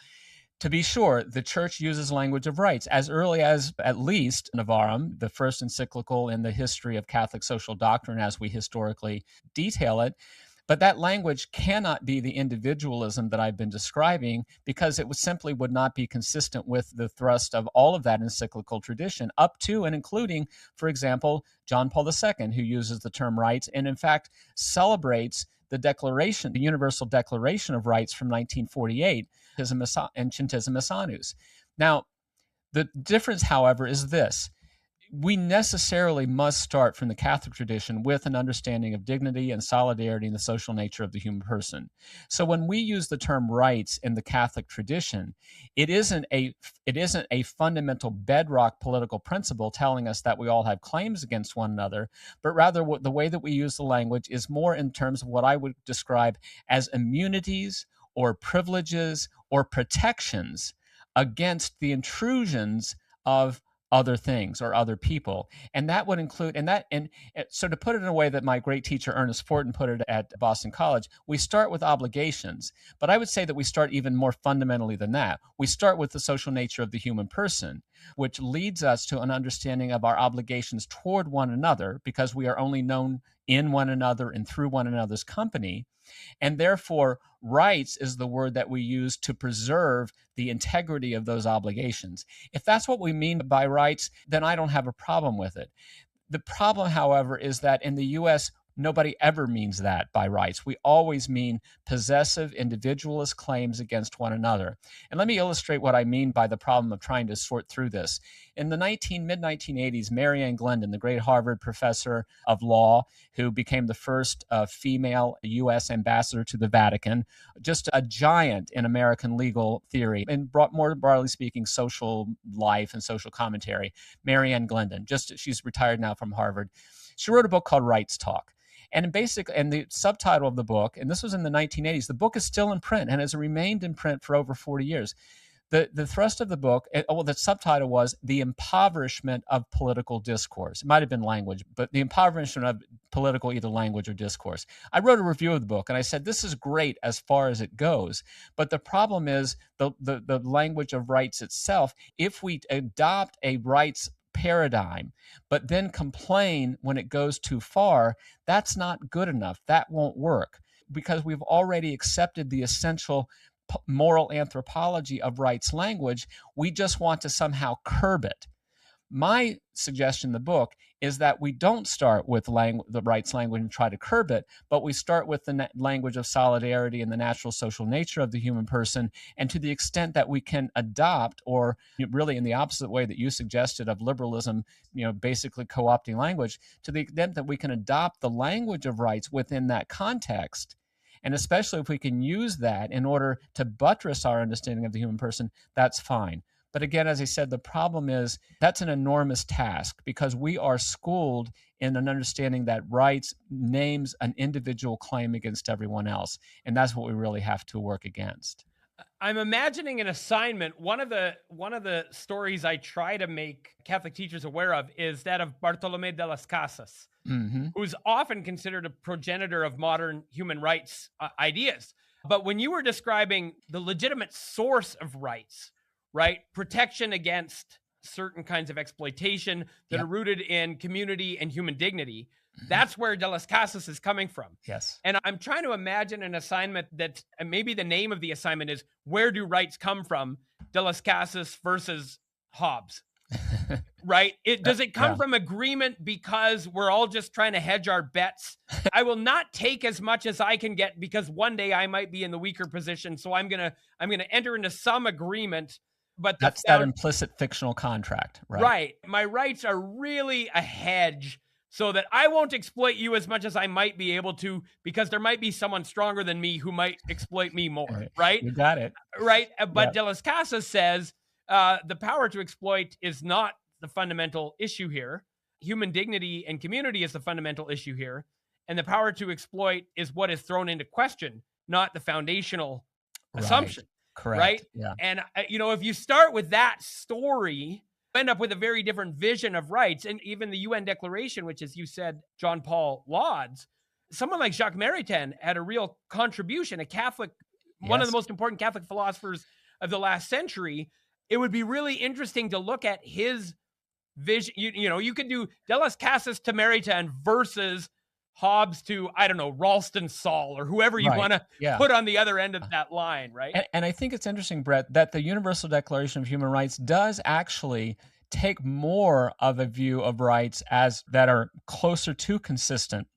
to be sure, the church uses language of rights as early as, at least, Novarum, the first encyclical in the history of Catholic social doctrine as we historically detail it. But that language cannot be the individualism that I've been describing, because it simply would not be consistent with the thrust of all of that encyclical tradition, up to and including, for example, John Paul II, who uses the term rights and, in fact, celebrates the Universal Declaration of Rights from 1948, and Centesimus Annus. Now, the difference, however, is this. We necessarily must start from the Catholic tradition with an understanding of dignity and solidarity in the social nature of the human person. So when we use the term rights in the Catholic tradition, it isn't a fundamental bedrock political principle telling us that we all have claims against one another, but rather the way that we use the language is more in terms of what I would describe as immunities or privileges or protections against the intrusions of other things or other people. And that would include, so to put it in a way that my great teacher Ernest Fortin put it at Boston College, we start with obligations, but I would say that we start even more fundamentally than that. We start with the social nature of the human person, which leads us to an understanding of our obligations toward one another, because we are only known in one another and through one another's company. And therefore, rights is the word that we use to preserve the integrity of those obligations. If that's what we mean by rights, then I don't have a problem with it. The problem, however, is that in the U.S., nobody ever means that by rights. We always mean possessive, individualist claims against one another. And let me illustrate what I mean by the problem of trying to sort through this. In the mid-1980s, Mary Ann Glendon, the great Harvard professor of law, who became the first female U.S. ambassador to the Vatican, just a giant in American legal theory, and brought, more broadly speaking, social life and social commentary. Mary Ann Glendon, she's retired now from Harvard. She wrote a book called Rights Talk. And the subtitle of the book, and this was in the 1980s, the book is still in print and has remained in print for over 40 years. The thrust of the book, the subtitle was The Impoverishment of Political Discourse. It might have been language, but the impoverishment of political either language or discourse. I wrote a review of the book and I said, this is great as far as it goes, but the problem is the language of rights itself. If we adopt a rights paradigm, but then complain when it goes too far, that's not good enough. That won't work because we've already accepted the essential moral anthropology of rights language. We just want to somehow curb it. My suggestion in the book is that we don't start with the rights language and try to curb it, but we start with the language of solidarity and the natural social nature of the human person. And to the extent that we can adopt, or really in the opposite way that you suggested of liberalism, basically co-opting language, to the extent that we can adopt the language of rights within that context, and especially if we can use that in order to buttress our understanding of the human person, that's fine. But again, as I said, the problem is that's an enormous task because we are schooled in an understanding that rights names an individual claim against everyone else. And that's what we really have to work against. I'm imagining an assignment. One of the stories I try to make Catholic teachers aware of is that of Bartolomé de las Casas, who's often considered a progenitor of modern human rights ideas. But when you were describing the legitimate source of rights, right, protection against certain kinds of exploitation that are rooted in community and human dignity, that's where de las Casas is coming from. Yes. And I'm trying to imagine an assignment that maybe the name of the assignment is Where Do Rights Come From? De las Casas versus Hobbes. Right? Does it come from agreement because we're all just trying to hedge our bets? I will not take as much as I can get because one day I might be in the weaker position. So I'm gonna enter into some agreement. But that's that implicit fictional contract, right? Right. My rights are really a hedge so that I won't exploit you as much as I might be able to, because there might be someone stronger than me who might exploit me more, right? You got it. Right. But de las Casas says the power to exploit is not the fundamental issue here. Human dignity and community is the fundamental issue here. And the power to exploit is what is thrown into question, not the foundational assumption. Correct. Right. Yeah. And, if you start with that story, you end up with a very different vision of rights. And even the UN Declaration, which, as you said, John Paul lauds, someone like Jacques Maritain had a real contribution, a Catholic, one of the most important Catholic philosophers of the last century. It would be really interesting to look at his vision. You could do de las Casas to Maritain versus Hobbes to, I don't know, Ralston Saul or whoever you want to put on the other end of that line, right? And I think it's interesting, Brett, that the Universal Declaration of Human Rights does actually take more of a view of rights as that are closer to consistent,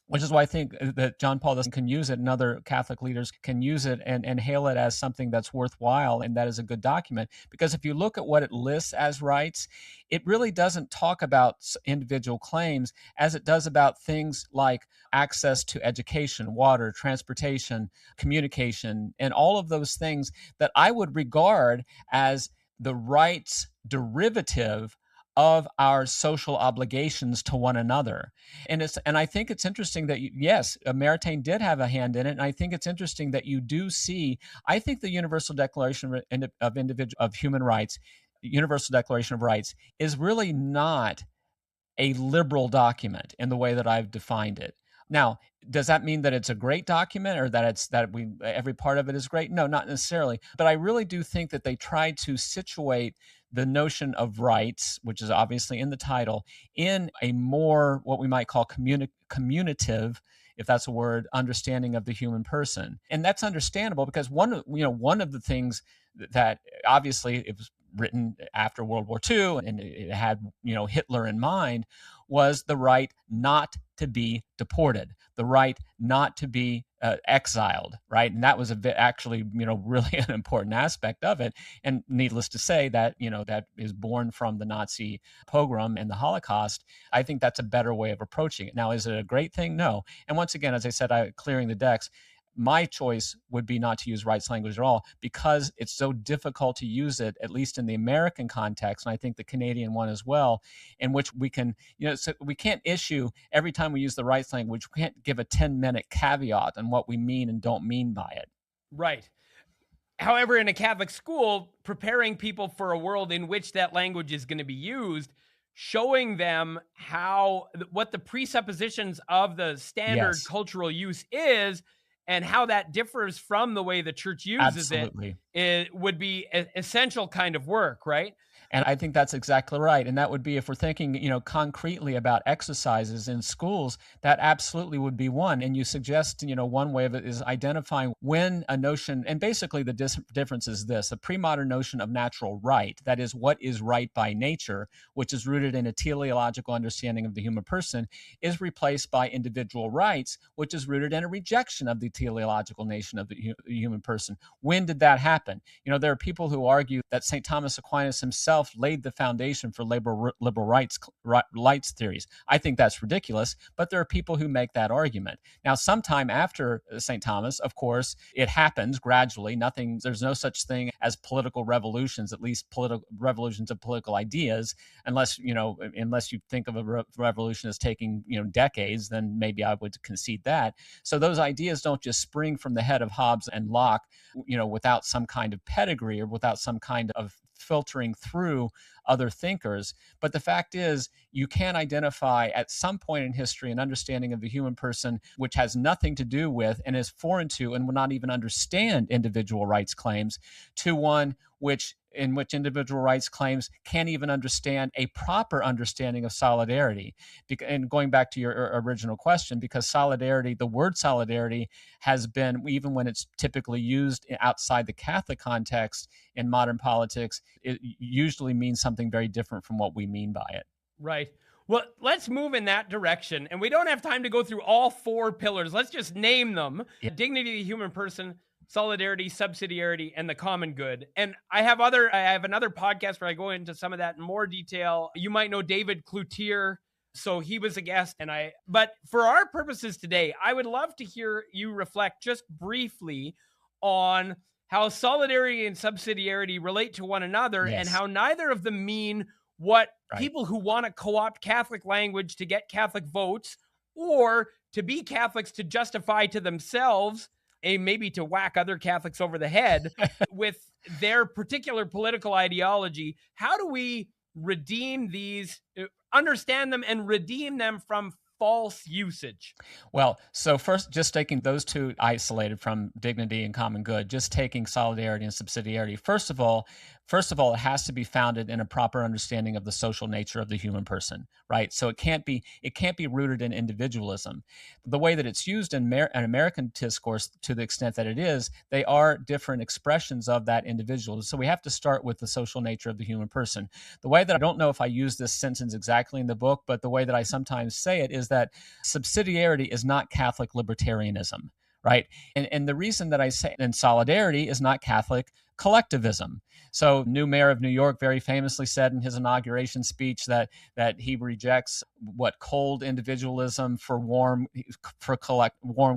which is why I think that John Paul can use it and other Catholic leaders can use it and hail it as something that's worthwhile and that is a good document. Because if you look at what it lists as rights, it really doesn't talk about individual claims as it does about things like access to education, water, transportation, communication, and all of those things that I would regard as the rights derivative of our social obligations to one another. And I think it's interesting that, Maritain did have a hand in it. And I think it's interesting that you do see, I think the Universal Declaration of Human Rights, Universal Declaration of Rights, is really not a liberal document in the way that I've defined it. Now, does that mean that it's a great document or that every part of it is great? No, not necessarily. But I really do think that they tried to situate the notion of rights, which is obviously in the title, in a more what we might call communicative, if that's a word, understanding of the human person. And that's understandable because one of the things that obviously it was written after World War II and it had, Hitler in mind, was the right not to be deported, the right not to be exiled, right? And that was actually, really an important aspect of it. And needless to say that, that is born from the Nazi pogrom and the Holocaust. I think that's a better way of approaching it. Now, is it a great thing? No. And once again, as I said, clearing the decks, my choice would be not to use rights language at all because it's so difficult to use it, at least in the American context, and I think the Canadian one as well, in which we can, so we can't issue, every time we use the rights language, we can't give a 10-minute caveat on what we mean and don't mean by it. Right. However, in a Catholic school, preparing people for a world in which that language is going to be used, showing them what the presuppositions of the standard Yes, cultural use is and how that differs from the way the church uses it, absolutely. it would be essential kind of work, right? And I think that's exactly right. And that would be, if we're thinking, concretely about exercises in schools, that absolutely would be one. And you suggest, one way of it is identifying when a notion, and basically the difference is this: a pre-modern notion of natural right, that is, what is right by nature, which is rooted in a teleological understanding of the human person, is replaced by individual rights, which is rooted in a rejection of the teleological nation of the human person. When did that happen? There are people who argue that St. Thomas Aquinas himself laid the foundation for liberal rights theories. I think that's ridiculous, but there are people who make that argument. Now, sometime after St. Thomas, of course, it happens gradually. There's no such thing as political revolutions, at least political revolutions of political ideas, unless you think of a revolution as taking, decades, then maybe I would concede that. So those ideas don't just spring from the head of Hobbes and Locke, without some kind of pedigree or without some kind of filtering through other thinkers. But the fact is, you can identify at some point in history an understanding of the human person which has nothing to do with and is foreign to and will not even understand individual rights claims, to one in which individual rights claims can't even understand a proper understanding of solidarity. And going back to your original question, because solidarity, the word solidarity, has been, even when it's typically used outside the Catholic context in modern politics, it usually means something very different from what we mean by it. Right. Well, let's move in that direction. And we don't have time to go through all 4 pillars. Let's just name them. Yeah. Dignity of the human person, solidarity, subsidiarity, and the common good. And I have another podcast where I go into some of that in more detail. You might know David Cloutier. So he was a guest, but for our purposes today, I would love to hear you reflect just briefly on how solidarity and subsidiarity relate to one another, Yes. and how neither of them mean what Right. people who want to co-opt Catholic language to get Catholic votes, or to be Catholics to justify to themselves, maybe to whack other Catholics over the head with their particular political ideology. How do we redeem these, understand them and redeem them from false usage? Well, so first, just taking those two isolated from dignity and common good, just taking solidarity and subsidiarity. First of all, it has to be founded in a proper understanding of the social nature of the human person, right? So it can't be rooted in individualism. The way that it's used in an American discourse, to the extent that it is, they are different expressions of that individualism. So we have to start with the social nature of the human person. The way that, I don't know if I use this sentence exactly in the book, but the way that I sometimes say it is that subsidiarity is not Catholic libertarianism, right? And the reason that I say, and solidarity is not Catholic collectivism. So, new mayor of New York very famously said in his inauguration speech that he rejects cold individualism for warm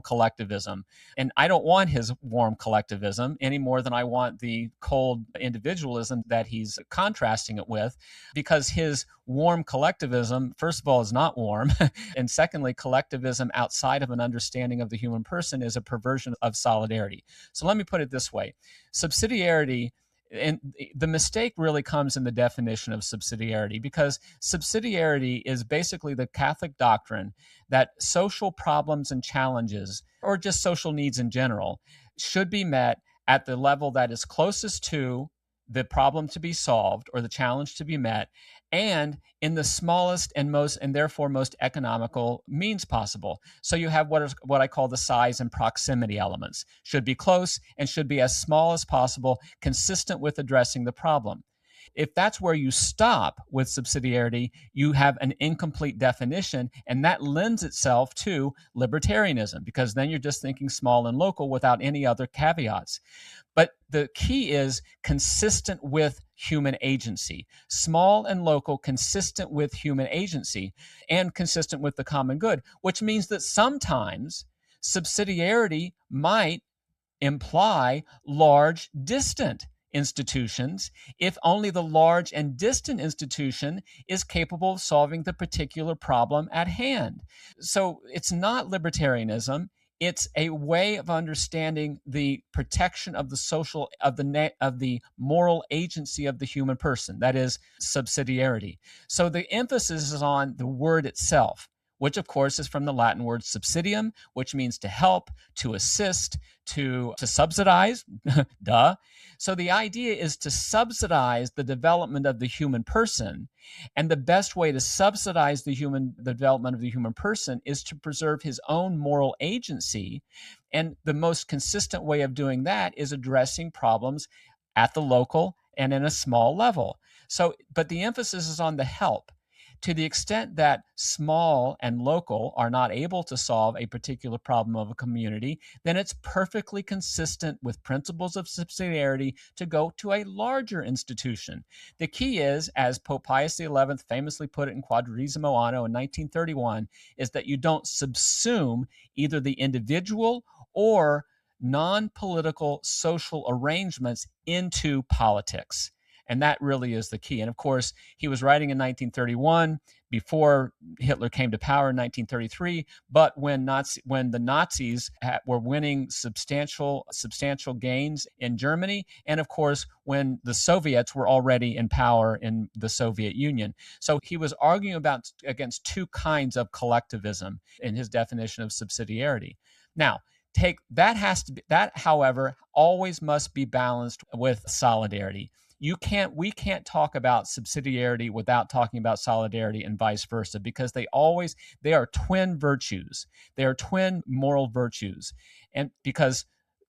collectivism. And I don't want his warm collectivism any more than I want the cold individualism that he's contrasting it with, because his warm collectivism, first of all, is not warm, and secondly, collectivism outside of an understanding of the human person is a perversion of solidarity. So let me put it this way: subsidiarity, and the mistake really comes in the definition of subsidiarity, because subsidiarity is basically the Catholic doctrine that social problems and challenges, or just social needs in general, should be met at the level that is closest to the problem to be solved or the challenge to be met, and in the smallest and therefore most economical means possible. So you have what I call the size and proximity elements. Should be close and should be as small as possible, consistent with addressing the problem. If that's where you stop with subsidiarity, you have an incomplete definition, and that lends itself to libertarianism, because then you're just thinking small and local without any other caveats. But the key is consistent with human agency, small and local, consistent with human agency, and consistent with the common good, which means that sometimes subsidiarity might imply large, distant institutions, if only the large and distant institution is capable of solving the particular problem at hand. So it's not libertarianism. It's a way of understanding the protection of the social, of the moral agency of the human person. That is subsidiarity. So the emphasis is on the word itself, which of course is from the Latin word subsidium, which means to help, to assist, to subsidize. Duh. So the idea is to subsidize the development of the human person. And the best way to subsidize the development of the human person is to preserve his own moral agency. And the most consistent way of doing that is addressing problems at the local and in a small level. So, but the emphasis is on the help. To the extent that small and local are not able to solve a particular problem of a community, then it's perfectly consistent with principles of subsidiarity to go to a larger institution. The key is, as Pope Pius XI famously put it in Quadragesimo Anno in 1931, is that you don't subsume either the individual or non-political social arrangements into politics. And that really is the key. And of course, he was writing in 1931 before Hitler came to power in 1933. But when the Nazis were winning substantial gains in Germany, and of course, when the Soviets were already in power in the Soviet Union. So he was arguing against two kinds of collectivism in his definition of subsidiarity. Now, that, however, always must be balanced with solidarity. We can't talk about subsidiarity without talking about solidarity, and vice versa, because they are twin virtues. They are twin moral virtues. And because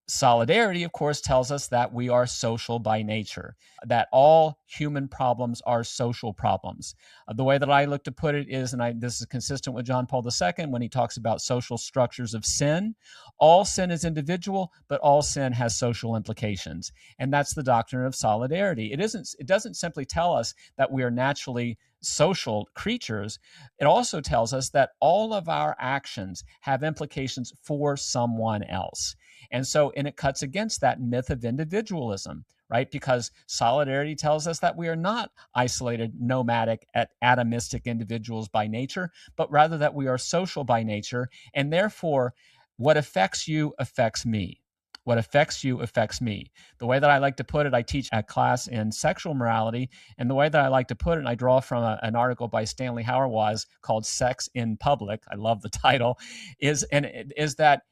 solidarity, of course, tells us that we are social by nature, that all human problems are social problems. The way that I look to put it is, and this is consistent with John Paul II when he talks about social structures of sin. All sin is individual, but all sin has social implications. And that's the doctrine of solidarity. It doesn't simply tell us that we are naturally social creatures. It also tells us that all of our actions have implications for someone else. And it cuts against that myth of individualism, right? Because solidarity tells us that we are not isolated, nomadic, atomistic individuals by nature, but rather that we are social by nature. And therefore, what affects you affects me. What affects you affects me. The way that I like to put it, I teach a class in sexual morality, and the way that I like to put it, and I draw from an article by Stanley Hauerwas called Sex in Public. I love the title, is that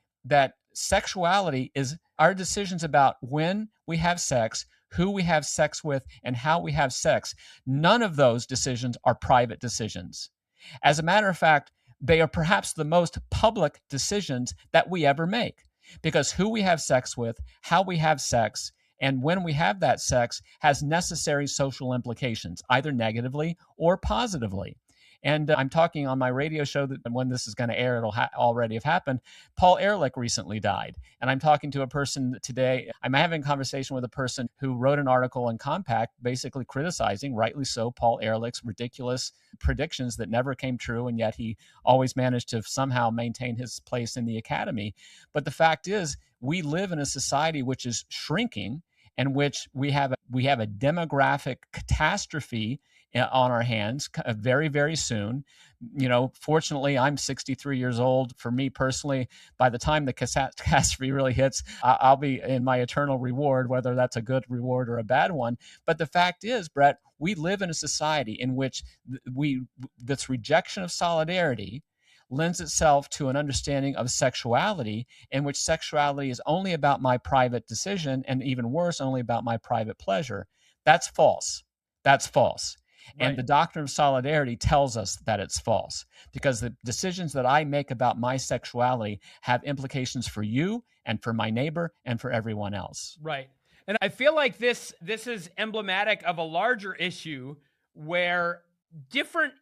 sexuality is our decisions about when we have sex, who we have sex with, and how we have sex. None of those decisions are private decisions. As a matter of fact, they are perhaps the most public decisions that we ever make, because who we have sex with, how we have sex, and when we have that sex has necessary social implications, either negatively or positively. And I'm talking on my radio show that when this is going to air, it'll already have happened. Paul Ehrlich recently died. And I'm talking to a person today. I'm having a conversation with a person who wrote an article in Compact basically criticizing, rightly so, Paul Ehrlich's ridiculous predictions that never came true. And yet he always managed to somehow maintain his place in the academy. But the fact is, we live in a society which is shrinking, in which we have a demographic catastrophe on our hands very, very soon. Fortunately, I'm 63 years old. For me personally, by the time the catastrophe really hits, I'll be in my eternal reward, whether that's a good reward or a bad one. But the fact is, Brett, we live in a society in which this rejection of solidarity lends itself to an understanding of sexuality, in which sexuality is only about my private decision, and even worse, only about my private pleasure. That's false. That's false. Right. And the doctrine of solidarity tells us that it's false, because the decisions that I make about my sexuality have implications for you and for my neighbor and for everyone else. Right. And I feel like this is emblematic of a larger issue where different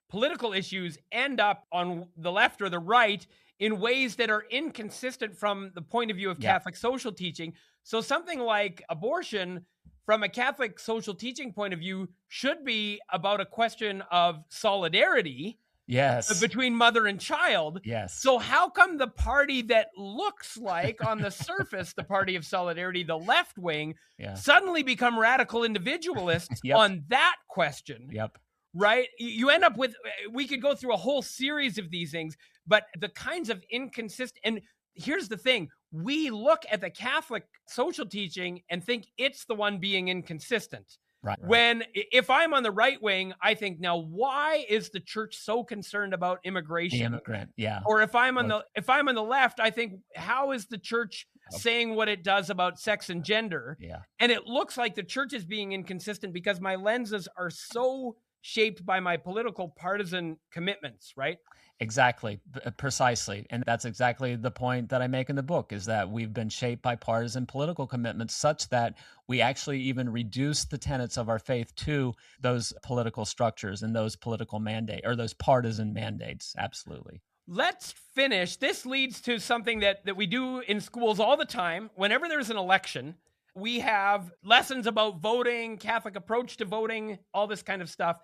political issues end up on the left or the right in ways that are inconsistent from the point of view of Catholic social teaching. So something like abortion, from a Catholic social teaching point of view, should be about a question of solidarity. Yes. Between mother and child. Yes. So how come the party that looks like on the surface the party of solidarity, the left wing, suddenly become radical individualists on that question? Yep. right? You end up with, we could go through a whole series of these things, but the kinds of inconsistent, and here's the thing, we look at the Catholic social teaching and think it's the one being inconsistent. Right. When, if I'm on the right wing, I think, now, why is the church so concerned about immigration? The immigrant, yeah. Or if I'm on the left, I think, how is the church saying what it does about sex and gender? Yeah. And it looks like the church is being inconsistent because my lenses are so shaped by my political partisan commitments, right? Exactly, precisely. And that's exactly the point that I make in the book, is that we've been shaped by partisan political commitments such that we actually even reduce the tenets of our faith to those political structures and those political mandate, or those partisan mandates. Absolutely. Let's finish. This leads to something that we do in schools all the time. Whenever there's an election, we have lessons about voting, Catholic approach to voting, all this kind of stuff.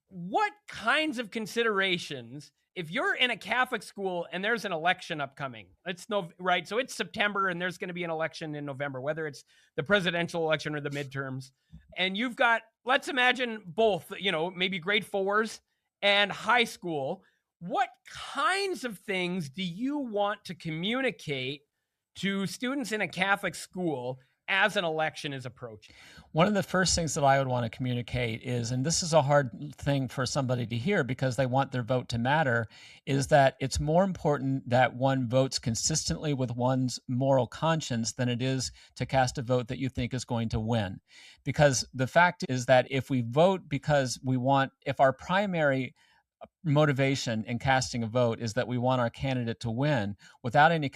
What kinds of considerations, if you're in a Catholic school and there's an election upcoming, right? So it's September and there's going to be an election in November, whether it's the presidential election or the midterms. And you've got, let's imagine both, maybe grade 4s and high school. What kinds of things do you want to communicate to students in a Catholic school as an election is approaching? One of the first things that I would want to communicate is, and this is a hard thing for somebody to hear because they want their vote to matter, is that it's more important that one votes consistently with one's moral conscience than it is to cast a vote that you think is going to win. Because the fact is that if we vote because if our primary motivation in casting a vote is that we want our candidate to win without any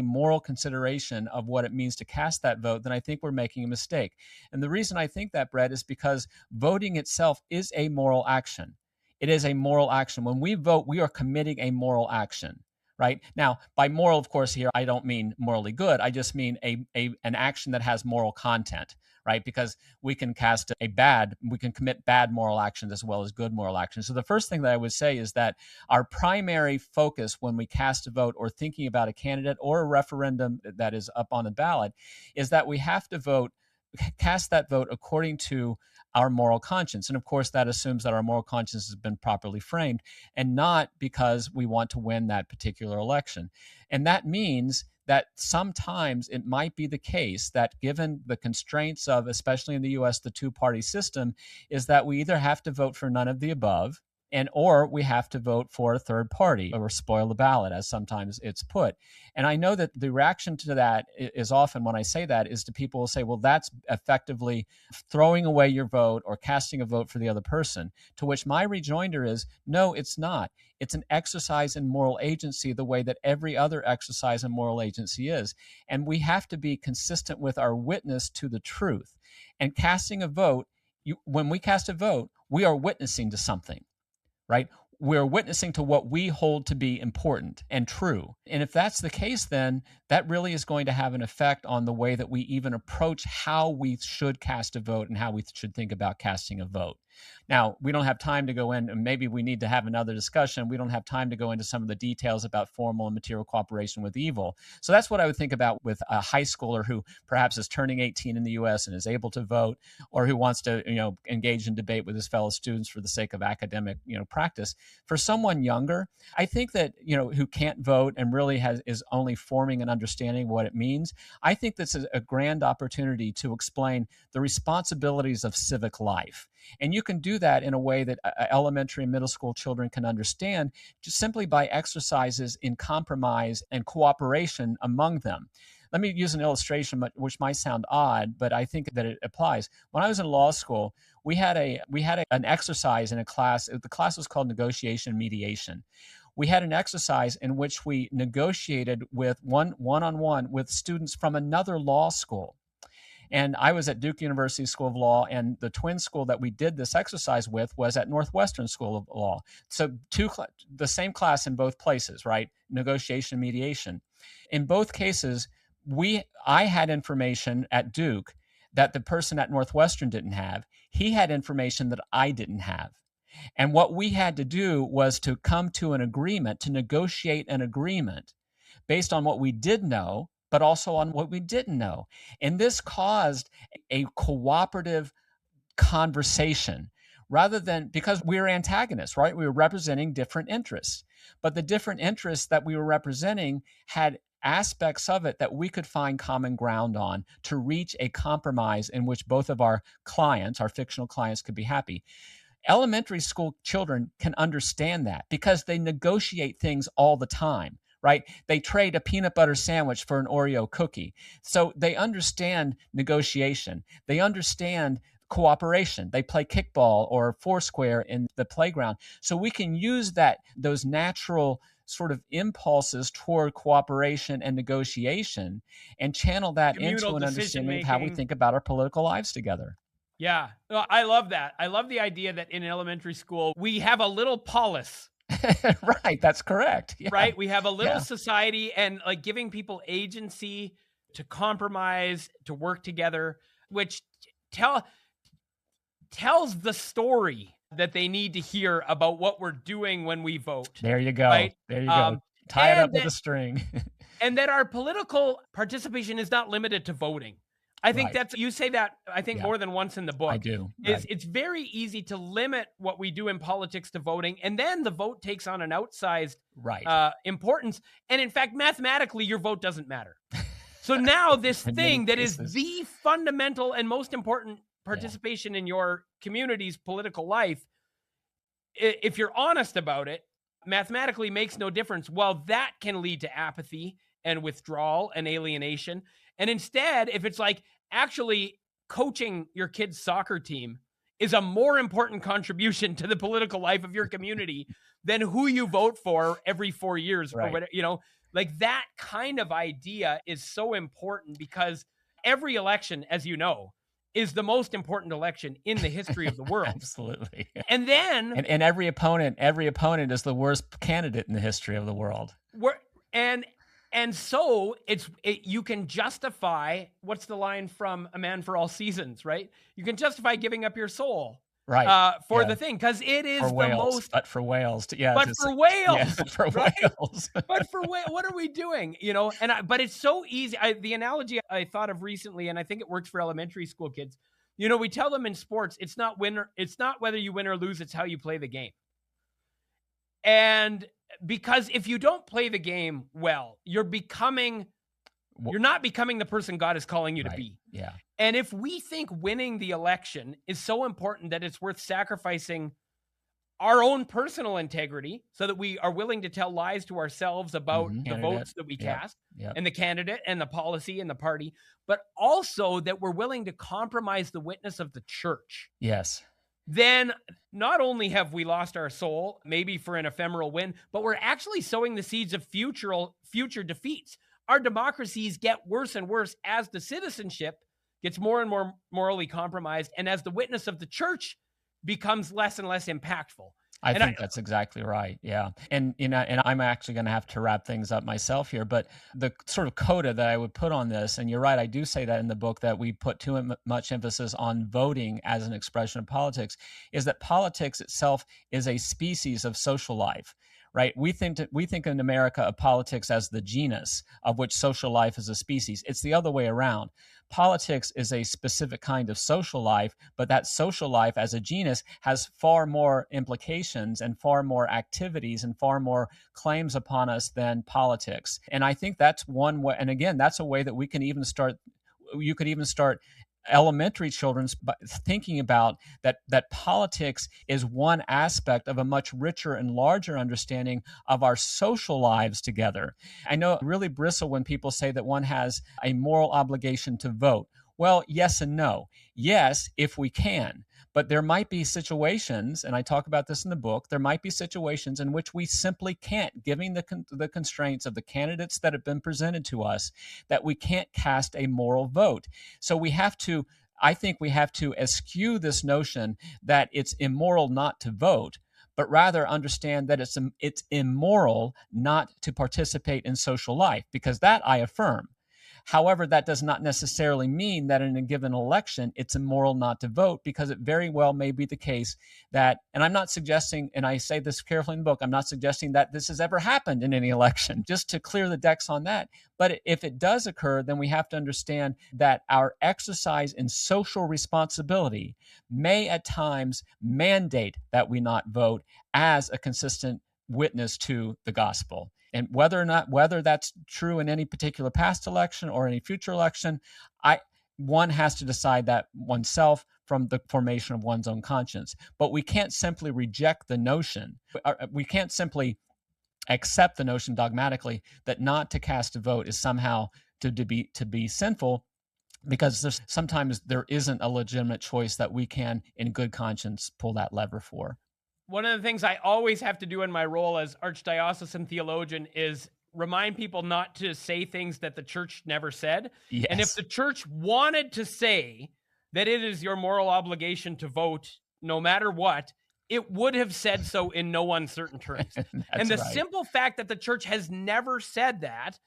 moral consideration of what it means to cast that vote, then I think we're making a mistake. And the reason I think that, Brett, is because voting itself is a moral action. It is a moral action. When we vote, we are committing a moral action. Right? Now, by moral, of course, here, I don't mean morally good. I just mean an action that has moral content, right? Because we can commit bad moral actions as well as good moral actions. So the first thing that I would say is that our primary focus when we cast a vote or thinking about a candidate or a referendum that is up on the ballot is that we have to cast that vote according to our moral conscience. And of course, that assumes that our moral conscience has been properly framed and not because we want to win that particular election. And that means that sometimes it might be the case that given the constraints of, especially in the US, the two-party system, is that we either have to vote for none of the above, or we have to vote for a third party or spoil the ballot, as sometimes it's put. And I know that the reaction to that is often, when I say that, is to people who say, well, that's effectively throwing away your vote or casting a vote for the other person. To which my rejoinder is, no, it's not. It's an exercise in moral agency the way that every other exercise in moral agency is. And we have to be consistent with our witness to the truth. And casting a vote, when we cast a vote, we are witnessing to something. Right? We're witnessing to what we hold to be important and true. And if that's the case, then that really is going to have an effect on the way that we even approach how we should cast a vote and how we should think about casting a vote. Now, we don't have time to go in, and maybe we need to have another discussion. We don't have time to go into some of the details about formal and material cooperation with evil. So that's what I would think about with a high schooler who perhaps is turning 18 in the US and is able to vote, or who wants to, engage in debate with his fellow students for the sake of academic, practice. For someone younger, I think that, who can't vote and really is only forming an understanding of what it means, I think that's a grand opportunity to explain the responsibilities of civic life. And you can do that in a way that elementary and middle school children can understand, just simply by exercises in compromise and cooperation among them. Let me use an illustration which might sound odd, but I think that it applies. When I was in law school, we had an exercise in a class. The class was called negotiation and mediation. We had an exercise in which we negotiated with one-on-one with students from another law school. And I was at Duke University School of Law, and the twin school that we did this exercise with was at Northwestern School of Law. So the same class in both places, right? Negotiation, mediation. In both cases, I had information at Duke that the person at Northwestern didn't have. He had information that I didn't have. And what we had to do was to come to an agreement, to negotiate an agreement based on what we did know, but also on what we didn't know. And this caused a cooperative conversation rather than, because we were antagonists, right? We were representing different interests, but the different interests that we were representing had aspects of it that we could find common ground on to reach a compromise in which both of our clients, our fictional clients, could be happy. Elementary school children can understand that because they negotiate things all the time, right? They trade a peanut butter sandwich for an Oreo cookie. So they understand negotiation. They understand cooperation. They play kickball or foursquare in the playground. So we can use those natural sort of impulses toward cooperation and negotiation and channel that into an understanding of how we think about our political lives together. Yeah, I love that. I love the idea that in elementary school, we have a little polis. Right, that's correct. Yeah. Right? We have a little society, and like giving people agency to compromise, to work together, which tells the story that they need to hear about what we're doing when we vote. There you go. Right? There you go. Tie it up with a string. And that our political participation is not limited to voting. I think you say that, I think, more than once in the book. I do. It's very easy to limit what we do in politics to voting, and then the vote takes on an outsized importance. And in fact, mathematically, your vote doesn't matter. So now this thing that is the fundamental and most important participation in your community's political life, if you're honest about it, mathematically makes no difference. Well, that can lead to apathy and withdrawal and alienation. And instead, if it's like actually coaching your kid's soccer team is a more important contribution to the political life of your community than who you vote for every 4 years or whatever, like that kind of idea is so important because every election, as you know, is the most important election in the history of the world. Absolutely. And then and every opponent is the worst candidate in the history of the world. And so you can justify, what's the line from A Man for All Seasons, right? You can justify giving up your soul for the thing, because it is the most. But for whales, But for whales, for whales. But for whales, what are we doing? But it's so easy. The analogy I thought of recently, and I think it works for elementary school kids. We tell them in sports, it's not whether you win or lose, it's how you play the game. And because if you don't play the game well, you're not becoming the person God is calling you to be. Yeah. And if we think winning the election is so important that it's worth sacrificing our own personal integrity so that we are willing to tell lies to ourselves about the votes that we cast and the candidate and the policy and the party, but also that we're willing to compromise the witness of the church. Yes. Then not only have we lost our soul, maybe for an ephemeral win, but we're actually sowing the seeds of future defeats. Our democracies get worse and worse as the citizenship gets more and more morally compromised, and as the witness of the church becomes less and less impactful. I think that's exactly right. Yeah. And I'm actually going to have to wrap things up myself here, but the sort of coda that I would put on this, and you're right, I do say that in the book, that we put too much emphasis on voting as an expression of politics, is that politics itself is a species of social life. Right? We think in America of politics as the genus, of which social life is a species. It's the other way around. Politics is a specific kind of social life, but that social life as a genus has far more implications and far more activities and far more claims upon us than politics. And I think that's one way. And again, that's a way that you could even start elementary children's thinking about that politics is one aspect of a much richer and larger understanding of our social lives together. I know I really bristle when people say that one has a moral obligation to vote. Well, yes and no. Yes, if we can. But there might be situations, and I talk about this in the book, there might be situations in which we simply can't, given the constraints of the candidates that have been presented to us, that we can't cast a moral vote. So I think we have to eschew this notion that it's immoral not to vote, but rather understand that it's immoral not to participate in social life, because that I affirm. However, that does not necessarily mean that in a given election, it's immoral not to vote, because it very well may be the case that, and I'm not suggesting, and I say this carefully in the book, I'm not suggesting that this has ever happened in any election, just to clear the decks on that. But if it does occur, then we have to understand that our exercise in social responsibility may at times mandate that we not vote as a consistent witness to the gospel. And whether that's true in any particular past election or any future election, one has to decide that oneself from the formation of one's own conscience. But we can't simply reject the notion. We can't simply accept the notion dogmatically that not to cast a vote is somehow to be sinful, because sometimes there isn't a legitimate choice that we can, in good conscience, pull that lever for. One of the things I always have to do in my role as archdiocesan theologian is remind people not to say things that the church never said. Yes. And if the church wanted to say that it is your moral obligation to vote no matter what, it would have said so in no uncertain terms. And the simple fact that the church has never said that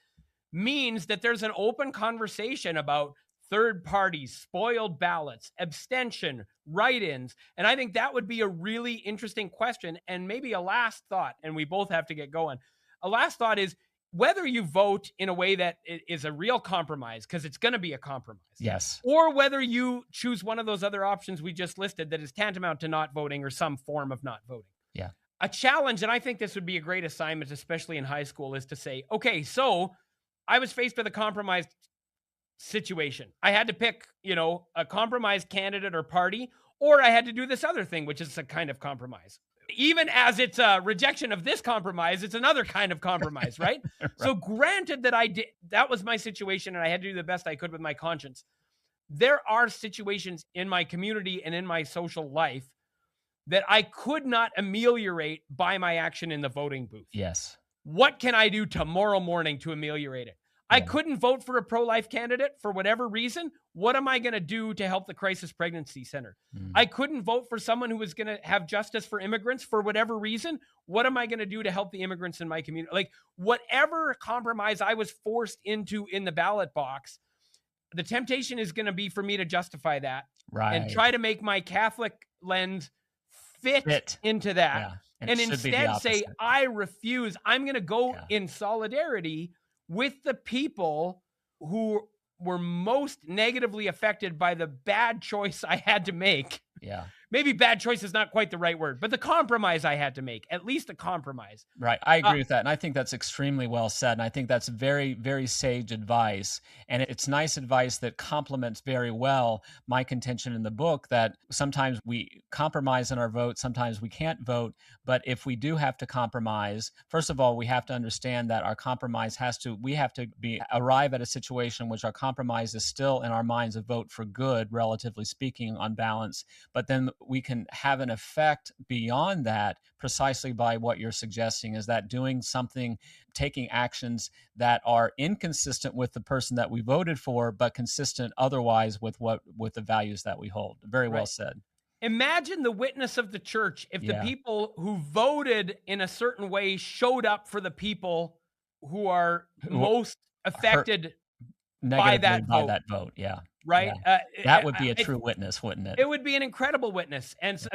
means that there's an open conversation about third parties, spoiled ballots, abstention, write-ins. And I think that would be a really interesting question. And maybe a last thought, and we both have to get going. A last thought is whether you vote in a way that is a real compromise, because it's going to be a compromise. Yes. Or whether you choose one of those other options we just listed that is tantamount to not voting or some form of not voting. Yeah. A challenge, and I think this would be a great assignment, especially in high school, is to say, okay, so I was faced with a compromised situation. I had to pick, a compromised candidate or party, or I had to do this other thing, which is a kind of compromise. Even as it's a rejection of this compromise, it's another kind of compromise, right? Right. So granted that that was my situation and I had to do the best I could with my conscience. There are situations in my community and in my social life that I could not ameliorate by my action in the voting booth. Yes. What can I do tomorrow morning to ameliorate it? I couldn't vote for a pro-life candidate for whatever reason. What am I going to do to help the Crisis Pregnancy Center? I couldn't vote for someone who was going to have justice for immigrants for whatever reason. What am I going to do to help the immigrants in my community? Like, whatever compromise I was forced into in the ballot box, the temptation is going to be for me to justify that and try to make my Catholic lens fit into that. Yeah. And instead say, I refuse. I'm going to go in solidarity with the people who were most negatively affected by the bad choice I had to make. Yeah. Maybe bad choice is not quite the right word, but the compromise I had to make, at least a compromise. Right. I agree with that. And I think that's extremely well said. And I think that's very, very sage advice. And it's nice advice that complements very well my contention in the book that sometimes we compromise in our vote, sometimes we can't vote. But if we do have to compromise, first of all, we have to understand that our compromise we have to arrive at a situation in which our compromise is still in our minds a vote for good, relatively speaking, on balance. But then we can have an effect beyond that precisely by what you're suggesting, is that doing something, taking actions that are inconsistent with the person that we voted for, but consistent otherwise with the values that we hold. Very well said. Imagine the witness of the church if the people who voted in a certain way showed up for the people who are most affected by that vote. Yeah. Right. Yeah. That would be a true witness, wouldn't it? It would be an incredible witness. And so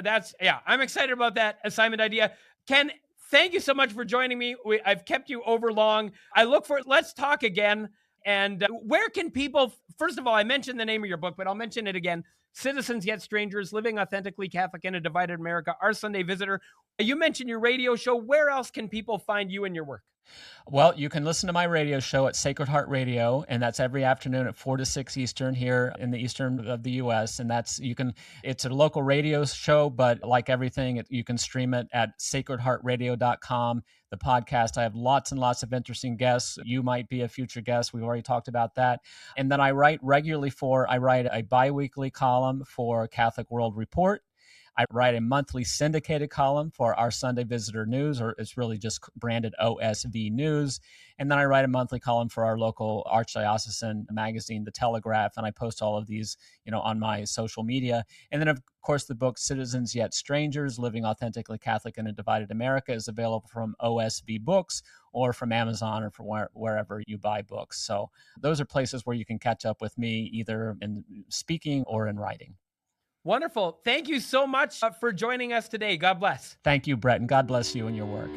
I'm excited about that assignment idea. Ken, thank you so much for joining me. I've kept you over long. Let's talk again. And where can people, first of all, I mentioned the name of your book, but I'll mention it again. Citizens Yet Strangers, Living Authentically Catholic in a Divided America, Our Sunday Visitor. You mentioned your radio show. Where else can people find you and your work? Well, you can listen to my radio show at Sacred Heart Radio, and that's every afternoon at 4 to 6 Eastern here in the eastern of the U.S. And it's a local radio show, but like everything, you can stream it at sacredheartradio.com. The podcast, I have lots and lots of interesting guests. You might be a future guest. We've already talked about that. And then I write a biweekly column for Catholic World Report. I write a monthly syndicated column for our Sunday Visitor News, or it's really just branded OSV News. And then I write a monthly column for our local archdiocesan magazine, The Telegraph, and I post all of these, on my social media. And then, of course, the book Citizens Yet Strangers, Living Authentically Catholic in a Divided America is available from OSV Books or from Amazon or from wherever you buy books. So those are places where you can catch up with me either in speaking or in writing. Wonderful. Thank you so much for joining us today. God bless. Thank you, Brett, and God bless you and your work.